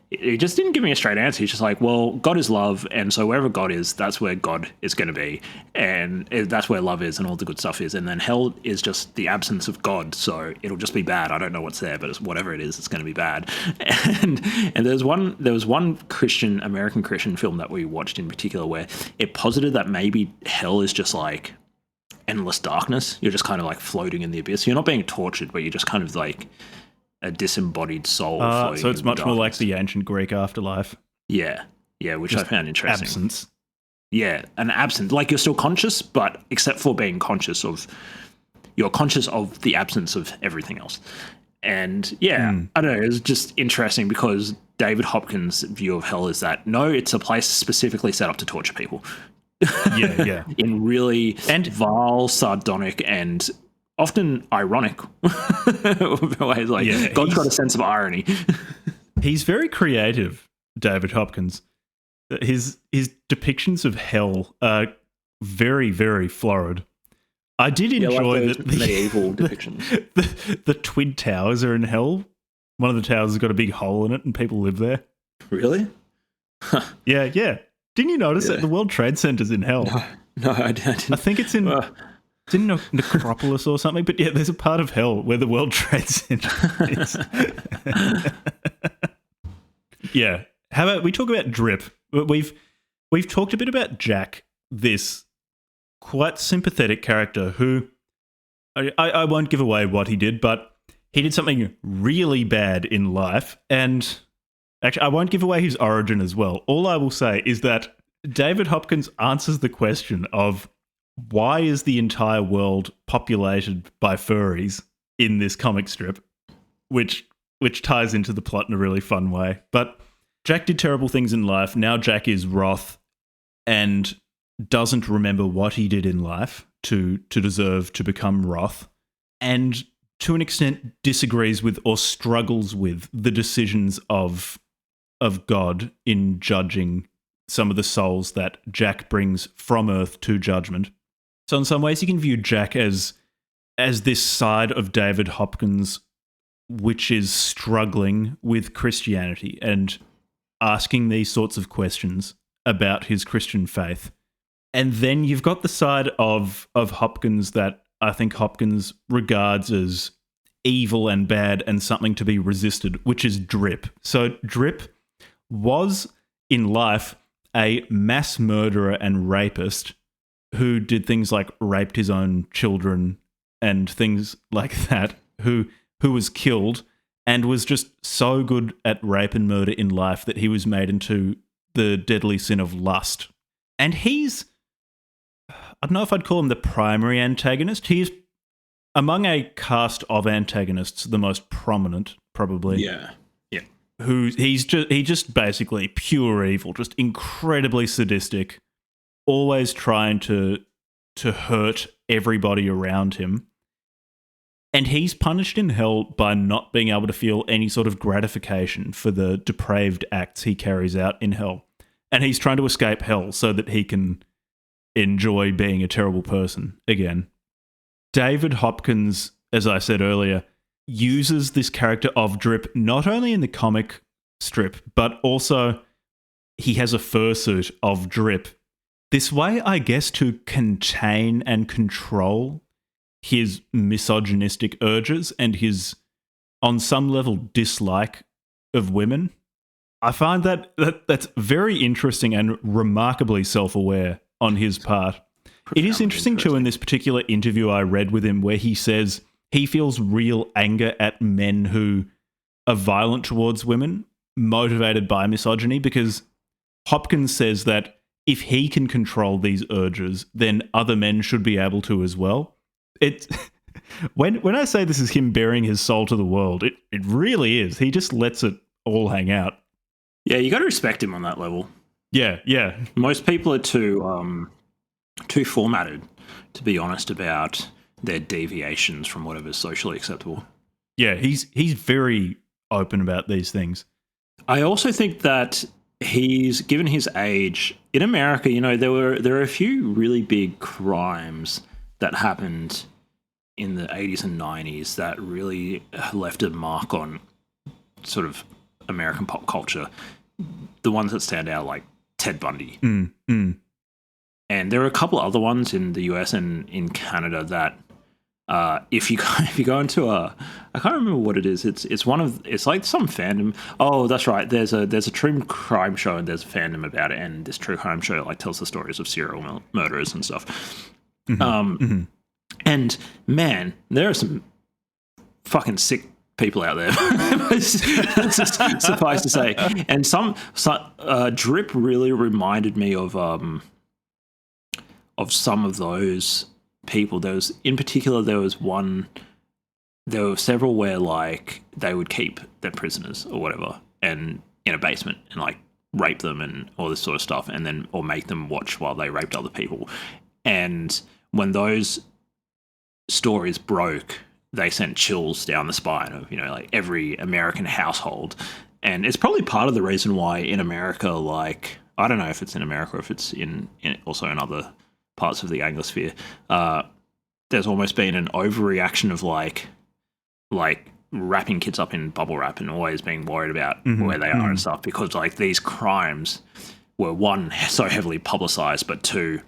B: he just didn't give me a straight answer. He's just like, well, God is love, and so wherever God is, that's where God is going to be, and that's where love is and all the good stuff is. And then hell is just the absence of God, so it'll just be bad. I don't know what's there, but whatever it is, it's going to be bad. And there was one American Christian film that we watched in particular where it posited that maybe hell is just like endless darkness. You're just kind of like floating in the abyss. You're not being tortured, but you're just kind of like a disembodied soul.
A: So it's much more like the ancient Greek afterlife.
B: Yeah, which I found interesting.
A: Absence.
B: Yeah, an absence. Like you're still conscious, but except for being conscious of, you're conscious of the absence of everything else. And yeah, I don't know, it was just interesting because David Hopkins' view of hell is that, no, it's a place specifically set up to torture people.
A: Yeah.
B: In really vile, sardonic, and often ironic ways. Like, God's got a sense of irony.
A: He's very creative, David Hopkins. His depictions of hell are very, very florid. I did enjoy
B: like the medieval depictions.
A: The Twin Towers are in hell. One of the towers has got a big hole in it and people live there.
B: Really? Huh.
A: Yeah. Didn't you notice that the World Trade Center's in hell?
B: No, I didn't.
A: I think it's in... It's in Necropolis or something, but yeah, there's a part of hell where the World Trade Center is. Yeah. How about we talk about Drip? We've talked a bit about Jack, this quite sympathetic character who I won't give away what he did, but he did something really bad in life, and actually, I won't give away his origin as well. All I will say is that David Hopkins answers the question of why is the entire world populated by furries in this comic strip, which ties into the plot in a really fun way. But Jack did terrible things in life. Now Jack is wroth and doesn't remember what he did in life to deserve to become wroth, and to an extent disagrees with or struggles with the decisions of God in judging some of the souls that Jack brings from Earth to judgment. So in some ways you can view Jack as this side of David Hopkins which is struggling with Christianity and asking these sorts of questions about his Christian faith. And then you've got the side of Hopkins that I think Hopkins regards as evil and bad and something to be resisted, which is Drip. So Drip was, in life, a mass murderer and rapist who did things like raped his own children and things like that, who was killed and was just so good at rape and murder in life that he was made into the deadly sin of lust. And he's, I don't know if I'd call him the primary antagonist. He's, among a cast of antagonists, the most prominent, probably.
B: Yeah.
A: He just basically pure evil, just incredibly sadistic, always trying to hurt everybody around him. And he's punished in hell by not being able to feel any sort of gratification for the depraved acts he carries out in hell. And he's trying to escape hell so that he can enjoy being a terrible person again. David Hopkins, as I said earlier, uses this character of Drip not only in the comic strip, but also he has a fursuit of Drip. This way, I guess, to contain and control his misogynistic urges and his, on some level, dislike of women. I find that's very interesting and remarkably self-aware on his part. It is interesting too in this particular interview I read with him where he says he feels real anger at men who are violent towards women, motivated by misogyny, because Hopkins says that if he can control these urges, then other men should be able to as well. When I say this is him bearing his soul to the world, it really is. He just lets it all hang out.
B: Yeah, you got to respect him on that level.
A: Yeah.
B: Most people are too formatted, to be honest, about their deviations from whatever's socially acceptable.
A: Yeah, he's very open about these things.
B: I also think that he's, given his age, in America, there are a few really big crimes that happened in the 80s and 90s that really left a mark on sort of American pop culture. The ones that stand out, like Ted Bundy. And there are a couple other ones in the US and in Canada that if you go into I can't remember what it is. It's like some fandom. Oh, that's right. There's a true crime show and there's a fandom about it, and this true crime show like tells the stories of serial murderers and stuff. And man, there are some fucking sick people out there. Suffice to say. And some Drip really reminded me of some of those people. There were several where like they would keep their prisoners or whatever and in a basement and like rape them and all this sort of stuff, and then or make them watch while they raped other people. And when those stories broke, they sent chills down the spine of like every American household. And it's probably part of the reason why in America, like I don't know if it's in America or if it's in also in other parts of the Anglosphere, there's almost been an overreaction of like wrapping kids up in bubble wrap and always being worried about where they are and stuff, because like these crimes were, one, so heavily publicized, but two,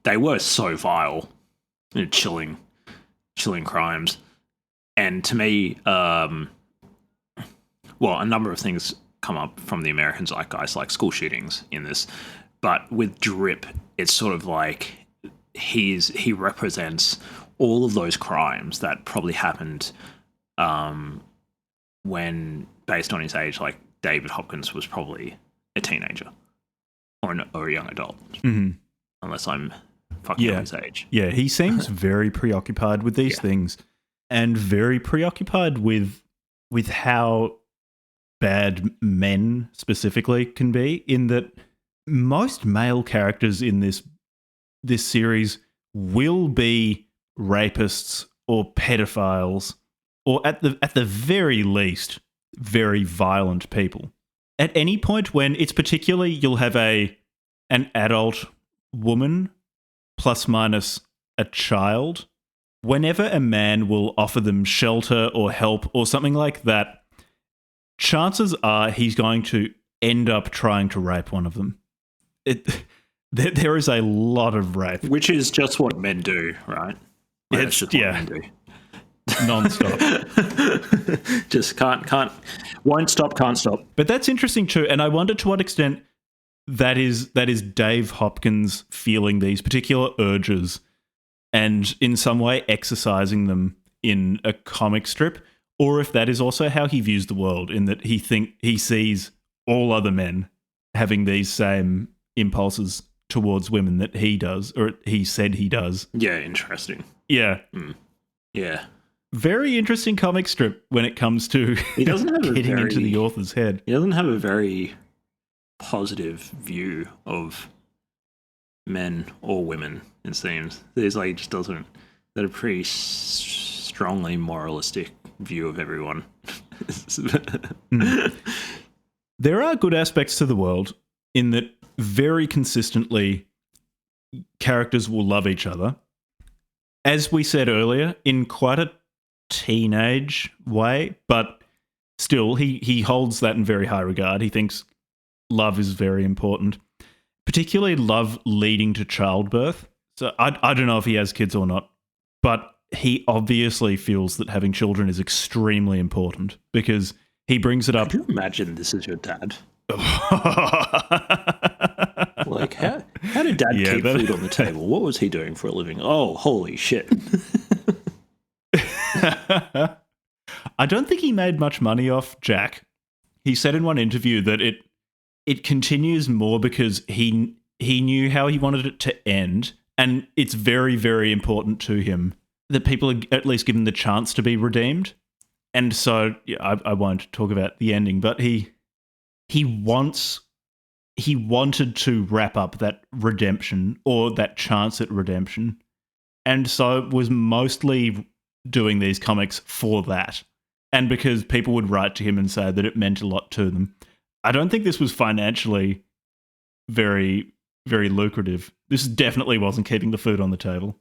B: they were so vile and chilling crimes. And to me, a number of things come up from the American zeitgeist, like school shootings in this, but with Drip, it's sort of like he represents all of those crimes that probably happened when based on his age, like David Hopkins was probably a teenager or a young adult, unless I'm fucking up his age.
A: Yeah, he seems very preoccupied with these things, and very preoccupied with how bad men specifically can be, in that most male characters in this series will be rapists or pedophiles, or at the very least, very violent people. At any point when it's particularly, you'll have an adult woman plus minus a child. Whenever a man will offer them shelter or help or something like that, chances are he's going to end up trying to rape one of them. There is a lot of rape,
B: which is just what men do, right? Like,
A: it's just what men do. Non-stop.
B: Just won't stop, can't stop.
A: But that's interesting too, and I wonder to what extent that is Dave Hopkins feeling these particular urges and in some way exercising them in a comic strip, or if that is also how he views the world, in that he sees all other men having these same impulses towards women that he does, or he said he does.
B: Yeah, interesting.
A: Yeah.
B: Yeah.
A: Very interesting comic strip when it comes to
B: he doesn't have
A: getting into the author's head.
B: He doesn't have a very positive view of men or women, it seems. There's like just doesn't that a pretty strongly moralistic view of everyone.
A: There are good aspects to the world in that very consistently characters will love each other. As we said earlier, in quite a teenage way, but still he holds that in very high regard. He thinks love is very important, particularly love leading to childbirth. So I don't know if he has kids or not, but he obviously feels that having children is extremely important because he brings it up.
B: Could you imagine this is your dad? Like, how did Dad keep food on the table? What was he doing for a living? Oh, holy shit.
A: I don't think he made much money off Jack. He said in one interview that it continues more because he knew how he wanted it to end, and it's very, very important to him that people are at least given the chance to be redeemed. And so I won't talk about the ending, but he wanted to wrap up that redemption or that chance at redemption, and so was mostly doing these comics for that, and because people would write to him and say that it meant a lot to them. I don't think this was financially very, very lucrative. This definitely wasn't keeping the food on the table.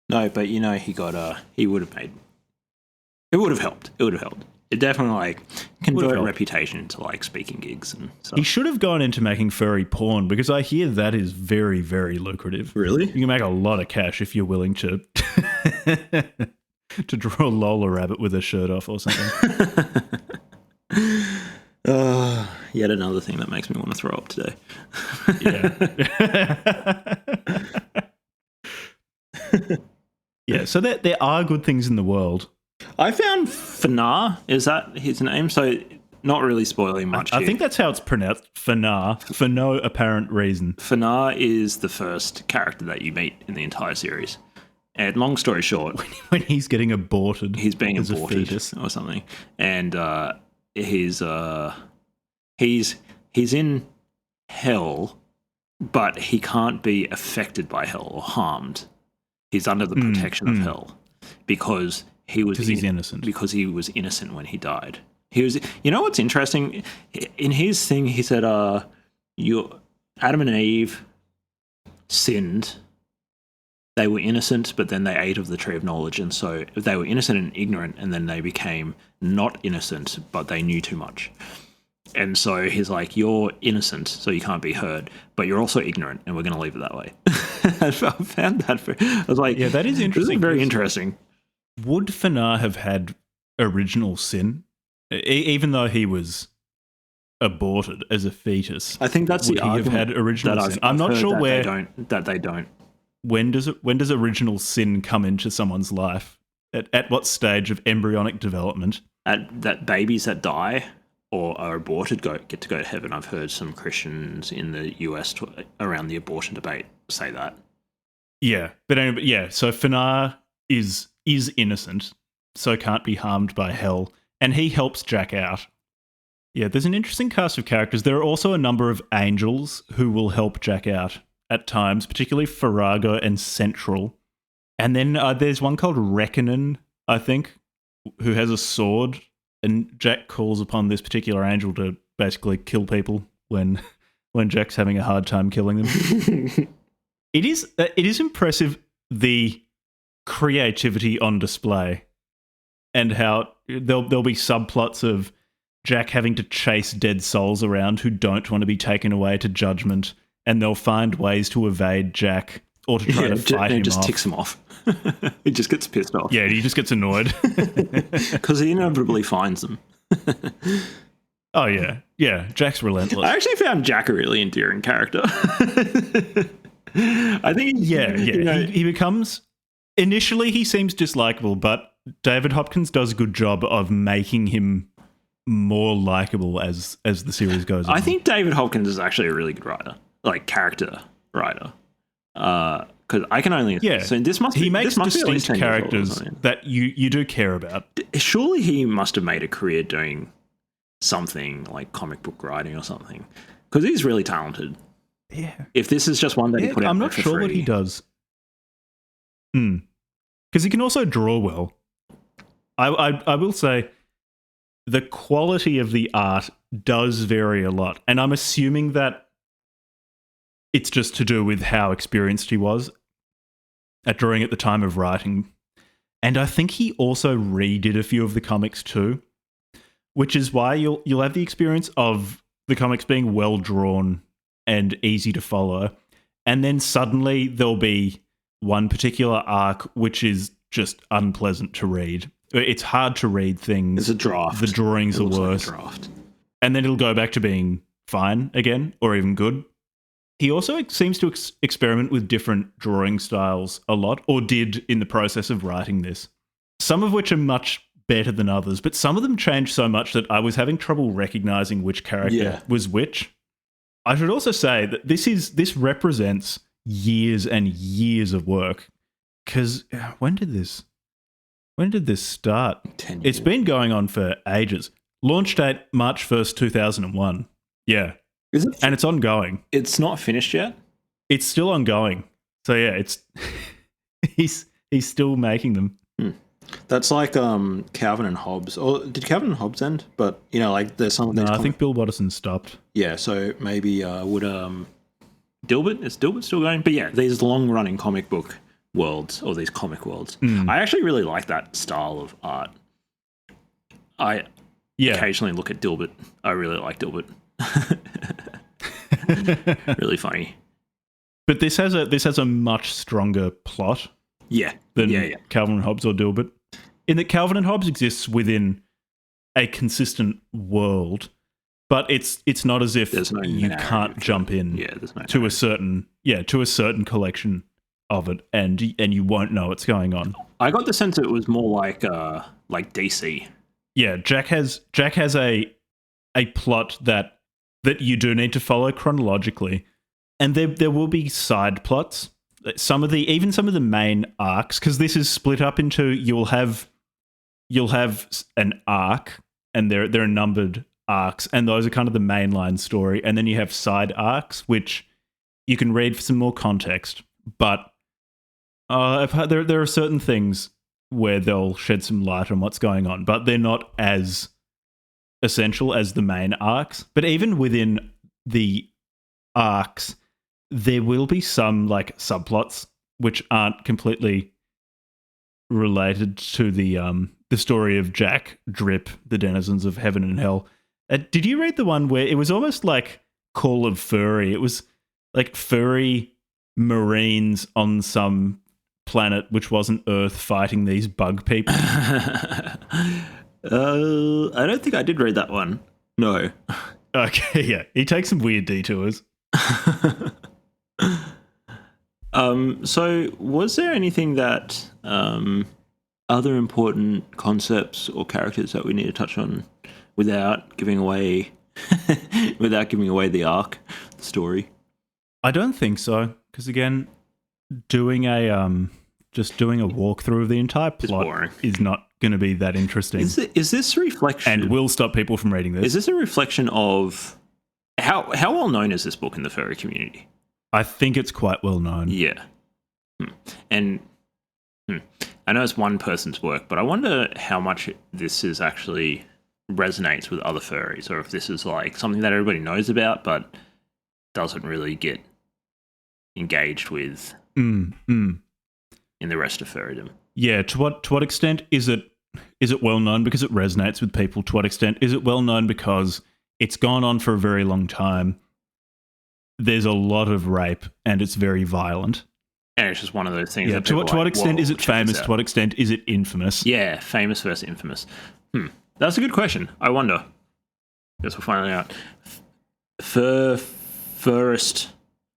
B: No, but he would have made. It would have helped. It definitely convert reputation into speaking gigs and stuff.
A: He should have gone into making furry porn because I hear that is very, very lucrative.
B: Really?
A: You can make a lot of cash if you're willing to to draw a Lola rabbit with a shirt off or something.
B: Yet another thing that makes me want to throw up today.
A: Yeah, so there are good things in the world.
B: I found Fanar, is that his name? So not really spoiling much.
A: I think that's how it's pronounced, Fanar, for no apparent reason.
B: Fanar is the first character that you meet in the entire series. And long story short,
A: when he's getting aborted,
B: he's being
A: as
B: aborted
A: a fetus
B: or something, and he's in hell, but he can't be affected by hell or harmed. He's under the protection of hell because he's
A: innocent.
B: Because he was innocent when he died. He was. You know what's interesting? In his thing, he said, Adam and Eve sinned. They were innocent, but then they ate of the tree of knowledge, and so they were innocent and ignorant, and then they became not innocent, but they knew too much. And so he's like, you're innocent, so you can't be hurt, but you're also ignorant, and we're going to leave it that way. I found that. I was like,
A: yeah, that is interesting.
B: This is very interesting.
A: Would Fanar have had original sin, even though he was aborted as a fetus?
B: I think that's the argument.
A: Would he have had original sin? I'm not sure where
B: they don't.
A: When does original sin come into someone's life? At what stage of embryonic development?
B: That babies that die or are aborted get to go to heaven. I've heard some Christians in the US around the abortion debate say that.
A: Yeah, but anyway, yeah. So Fanar is innocent, so can't be harmed by hell, and he helps Jack out. Yeah, there's an interesting cast of characters. There are also a number of angels who will help Jack out at times, particularly Farrago and Central. And then there's one called Reckonin, I think, who has a sword, and Jack calls upon this particular angel to basically kill people when Jack's having a hard time killing them. It is impressive, the creativity on display, and how there'll be subplots of Jack having to chase dead souls around who don't want to be taken away to judgment, and they'll find ways to evade Jack or to try to fight him off.
B: It just ticks him off. He just gets pissed off.
A: Yeah, he just gets annoyed.
B: Because he inevitably finds them.
A: Oh, yeah. Yeah, Jack's relentless.
B: I actually found Jack a really endearing character. I think...
A: He becomes... Initially, he seems dislikable, but David Hopkins does a good job of making him more likable as the series goes on.
B: I think David Hopkins is actually a really good writer. Like, character writer. Because I can only...
A: Yeah,
B: so this must
A: he
B: be,
A: makes
B: this
A: distinct characters that you do care about.
B: Surely he must have made a career doing something like comic book writing or something. Because he's really talented.
A: Yeah.
B: If this is just one that he put out
A: I'm not sure
B: free.
A: what he does. Because he can also draw well. I will say the quality of the art does vary a lot. And I'm assuming that it's just to do with how experienced he was at drawing at the time of writing. And I think he also redid a few of the comics too, which is why you'll have the experience of the comics being well drawn and easy to follow. And then suddenly there'll be one particular arc which is just unpleasant to read. It's hard to read things.
B: It's a draft.
A: The drawings are worse.
B: Like a draft.
A: And then it'll go back to being fine again, or even good. He also seems to experiment with different drawing styles a lot, or did in the process of writing this. Some of which are much better than others, but some of them changed so much that I was having trouble recognizing which character was which. I should also say that this represents years and years of work. Because when did this start?
B: 10 years.
A: It's been going on for ages. Launch date March 1st, 2001. Yeah.
B: Is it?
A: And it's ongoing.
B: It's not finished yet?
A: It's still ongoing. So yeah, it's he's still making them.
B: That's like Calvin and Hobbes. Or did Calvin and Hobbes end? But like there's some of these.
A: No, I think Bill Watterson stopped.
B: Yeah, so maybe would Dilbert? Is Dilbert still going? But yeah, these long running comic book worlds, or these comic worlds. I actually really like that style of art. I occasionally look at Dilbert. I really like Dilbert. Really funny.
A: But this has a much stronger plot. Than Calvin and Hobbes or Dilbert. In that Calvin and Hobbes exists within a consistent world, but it's not as if you can't jump in to a certain collection of it, and you won't know what's going on.
B: I got the sense it was more like DC.
A: Yeah, Jack has a plot that you do need to follow chronologically, and there will be side plots. Some of the main arcs, because this is split up into you'll have an arc, and there are numbered arcs, and those are kind of the mainline story, and then you have side arcs which you can read for some more context. But there are certain things where they'll shed some light on what's going on, but they're not as essential as the main arcs. But even within the arcs, there will be some like subplots which aren't completely related to the story of Jack, Drip, the denizens of heaven and hell. Did you read the one where it was almost like Call of Furry? It was like furry marines on some planet which wasn't Earth fighting these bug people.
B: I don't think I did read that one. No.
A: Okay, yeah. He takes some weird detours.
B: So was there anything that other important concepts or characters that we need to touch on without giving away the arc, the story?
A: I don't think so, because again, doing a walkthrough of the entire plot is not going to be that interesting.
B: Is this a reflection?
A: And will stop people from reading this.
B: Is this a reflection of how well known is this book in the furry community?
A: I think it's quite well known.
B: Yeah. And I know it's one person's work, but I wonder how much this is actually resonates with other furries, or if this is like something that everybody knows about but doesn't really get engaged with in the rest of furrydom.
A: Yeah, to what extent is it well known because it resonates with people? To what extent is it well known because it's gone on for a very long time? There's a lot of rape and it's very violent.
B: And it's just one of those things.
A: Yeah, to what extent is it famous? To what extent is it infamous?
B: Yeah, famous versus infamous. That's a good question. I wonder. Guess we'll find out.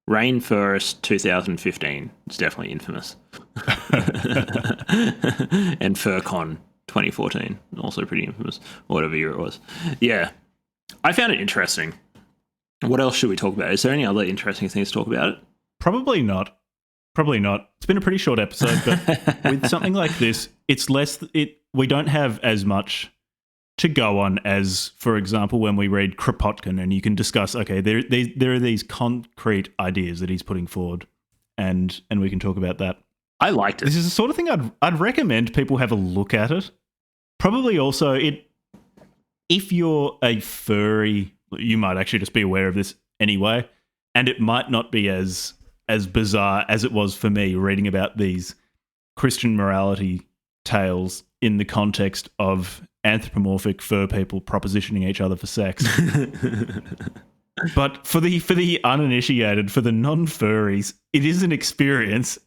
B: Rainforest 2015. It's definitely infamous. And FurCon 2014. Also pretty infamous. Or whatever year it was. Yeah. I found it interesting. What else should we talk about? Is there any other interesting things to talk about it?
A: Probably not. It's been a pretty short episode, but with something like this, it's less. We don't have as much to go on as, for example, when we read Kropotkin, and you can discuss. Okay, there are these concrete ideas that he's putting forward, and we can talk about that.
B: I liked it.
A: This is the sort of thing I'd recommend people have a look at it. Probably also if you're a furry, you might actually just be aware of this anyway, and it might not be as bizarre as it was for me reading about these Christian morality tales in the context of anthropomorphic fur people propositioning each other for sex. But for the uninitiated, for the non-furries, it is an experience.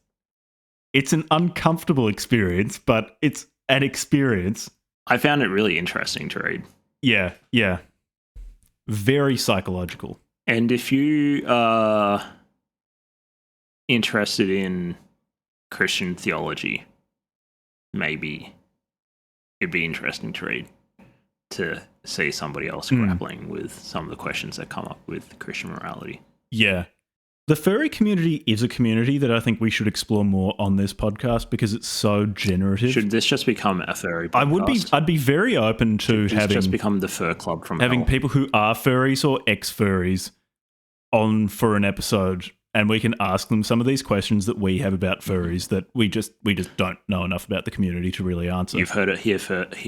A: It's an uncomfortable experience, but it's an experience.
B: I found it really interesting to read.
A: Yeah. Very psychological.
B: And if you are interested in Christian theology, maybe it'd be interesting to read, to see somebody else grappling with some of the questions that come up with Christian morality. Yeah.
A: The furry community is a community that I think we should explore more on this podcast because it's so generative.
B: Should this just become a furry podcast?
A: I'd be very open to having
B: just become the fur club from
A: having
B: hell.
A: People who are furries or ex-furries on for an episode, and we can ask them some of these questions that we have about furries that we just don't know enough about the community to really answer.
B: You've heard it here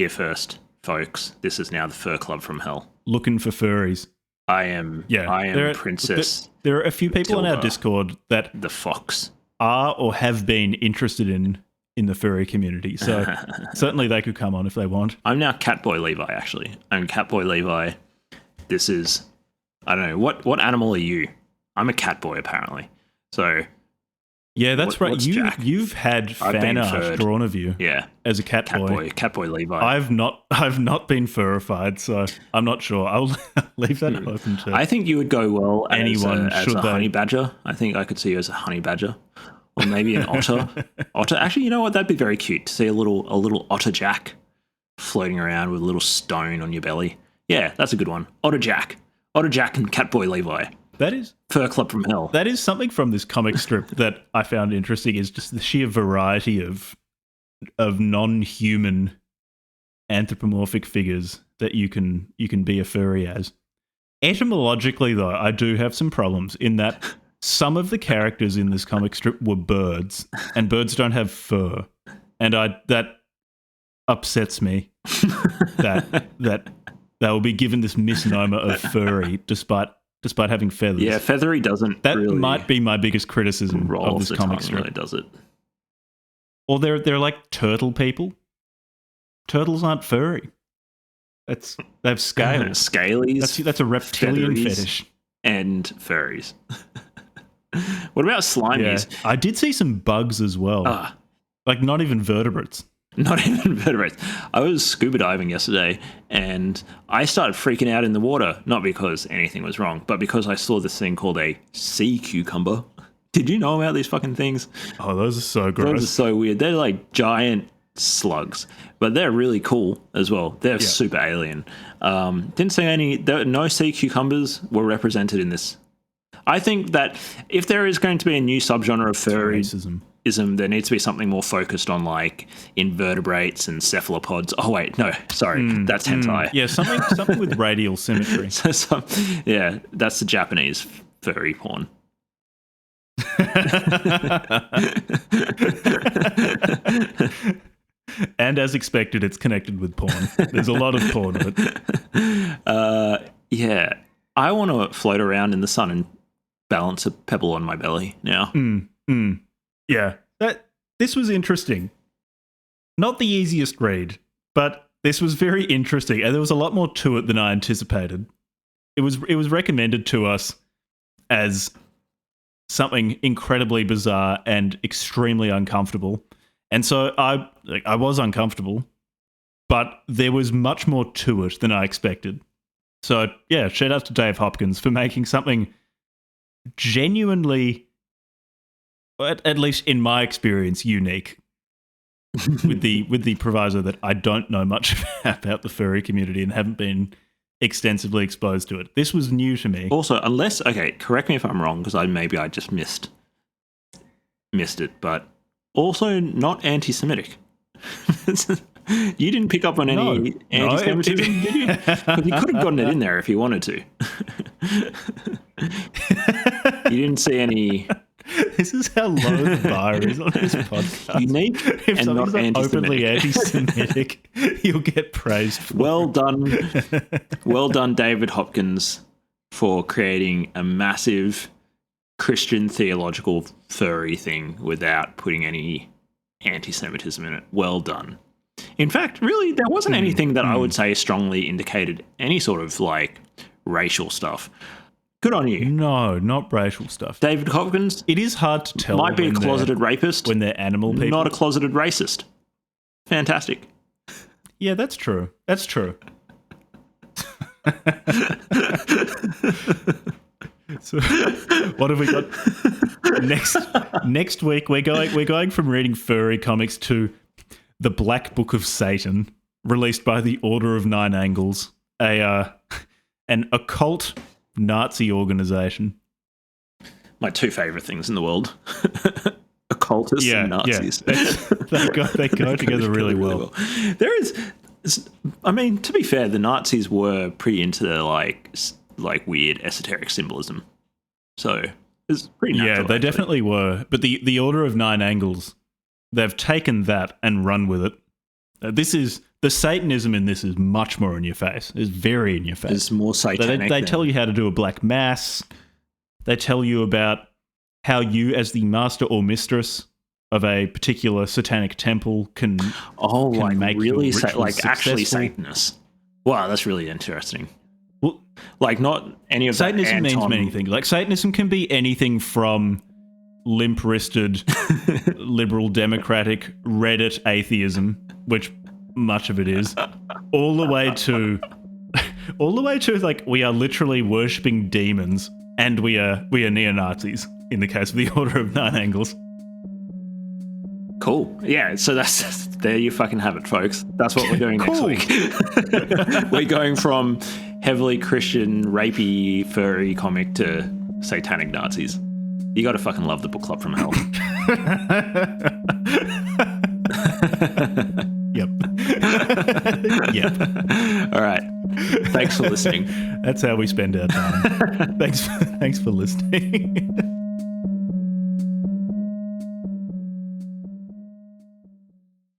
B: first, folks. This is now the fur club from hell.
A: Looking for furries.
B: I am Princess.
A: There are a few people on our Discord that
B: the fox
A: are or have been interested in the furry community. So certainly they could come on if they want.
B: I'm now Catboy Levi, actually. I'm Catboy Levi. This is, I don't know, what animal are you? I'm a catboy, apparently. So
A: yeah, that's right. You've had fan art drawn of you, as a
B: Catboy Levi.
A: I've not been furified, so I'm not sure. I'll leave that open to.
B: I think you would go well
A: anyone
B: as a honey badger. I think I could see you as a honey badger, or maybe an otter. Actually, you know what? That'd be very cute to see a little otter jack floating around with a little stone on your belly. Yeah, that's a good one. Otter jack and Catboy Levi.
A: That is
B: Fur Club from Hell.
A: That is something from this comic strip that I found interesting, is just the sheer variety of non-human anthropomorphic figures that you can be a furry as. Etymologically, though, I do have some problems in that some of the characters in this comic strip were birds, and birds don't have fur, and that upsets me that they will be given this misnomer of furry despite having feathers.
B: Yeah, feathery doesn't.
A: That really might be my biggest criticism of this comic strip.
B: Really does it?
A: Or they're like turtle people. Turtles aren't furry. They have scales.
B: Scalies.
A: That's a reptilian fetish.
B: And furries. What about slimies?
A: Yeah. I did see some bugs as well. Like not even vertebrates.
B: Not even vertebrates. I was scuba diving yesterday and I started freaking out in the water, not because anything was wrong, but because I saw this thing called a sea cucumber. Did you know about these fucking things?
A: Oh, those are so gross.
B: Those are so weird. They're like giant slugs, but they're really cool as well. They're super alien. Didn't see no sea cucumbers were represented in this. I think that if there is going to be a new subgenre of furryism, there needs to be something more focused on like invertebrates and cephalopods. Oh wait, no, sorry, that's hentai.
A: Yeah, something with radial symmetry.
B: That's the Japanese furry porn.
A: And as expected, it's connected with porn. There's a lot of porn in it.
B: Yeah, I want to float around in the sun and balance a pebble on my belly now.
A: Yeah, this was interesting. Not the easiest read, but this was very interesting, and there was a lot more to it than I anticipated. It was recommended to us as something incredibly bizarre and extremely uncomfortable, and so I was uncomfortable, but there was much more to it than I expected. So yeah, shout out to Dave Hopkins for making something genuinely, at least in my experience, unique. with the proviso that I don't know much about the furry community and haven't been extensively exposed to it. This was new to me.
B: Also, correct me if I'm wrong, because I just missed it, but also not anti-Semitic. You didn't pick up on any anti-Semitism, did you? Because you could have gotten it in there if you wanted to. You didn't see any.
A: This is how low the bar is on this podcast.
B: Unique
A: if
B: and not
A: openly anti-Semitic, you'll get praised for
B: it. Well done, David Hopkins, for creating a massive Christian theological furry thing without putting any anti-Semitism in it. Well done. In fact, really, there wasn't anything that I would say strongly indicated any sort of like racial stuff. Good on you.
A: No, not racial stuff.
B: David Hopkins.
A: It is hard to tell.
B: Might be a closeted rapist.
A: When they're animal people.
B: Not a closeted racist. Fantastic.
A: Yeah, that's true. That's true. So, what have we got next week? We're going from reading furry comics to The Black Book of Satan, released by the Order of Nine Angles, an occult Nazi organization.
B: My two favorite things in the world: occultists and Nazis.
A: Yeah, they go together really well.
B: There is, I mean, to be fair, the Nazis were pretty into their like weird esoteric symbolism, so it's pretty natural.
A: Yeah, they definitely were. But the Order of Nine Angles, they've taken that and run with it. The Satanism in this is much more in your face. It's very in your face.
B: It's more satanic.
A: They tell you how to do a black mass. They tell you about how you, as the master or mistress of a particular satanic temple, can make
B: really
A: successful.
B: actually Satanists. Wow, that's really interesting.
A: Well,
B: like not any of
A: Satanism means many things. Like Satanism can be anything from limp-wristed liberal democratic Reddit atheism, which much of it is, all the way to like we are literally worshipping demons, and we are neo-Nazis in the case of the Order of Nine Angles.
B: Cool. Yeah, so that's there you fucking have it, folks. That's what we're doing next week. We're going from heavily Christian, rapey, furry comic to satanic Nazis. You gotta fucking love the book club from hell.
A: Yep.
B: All right. Thanks for listening.
A: That's how we spend our time. Thanks for listening.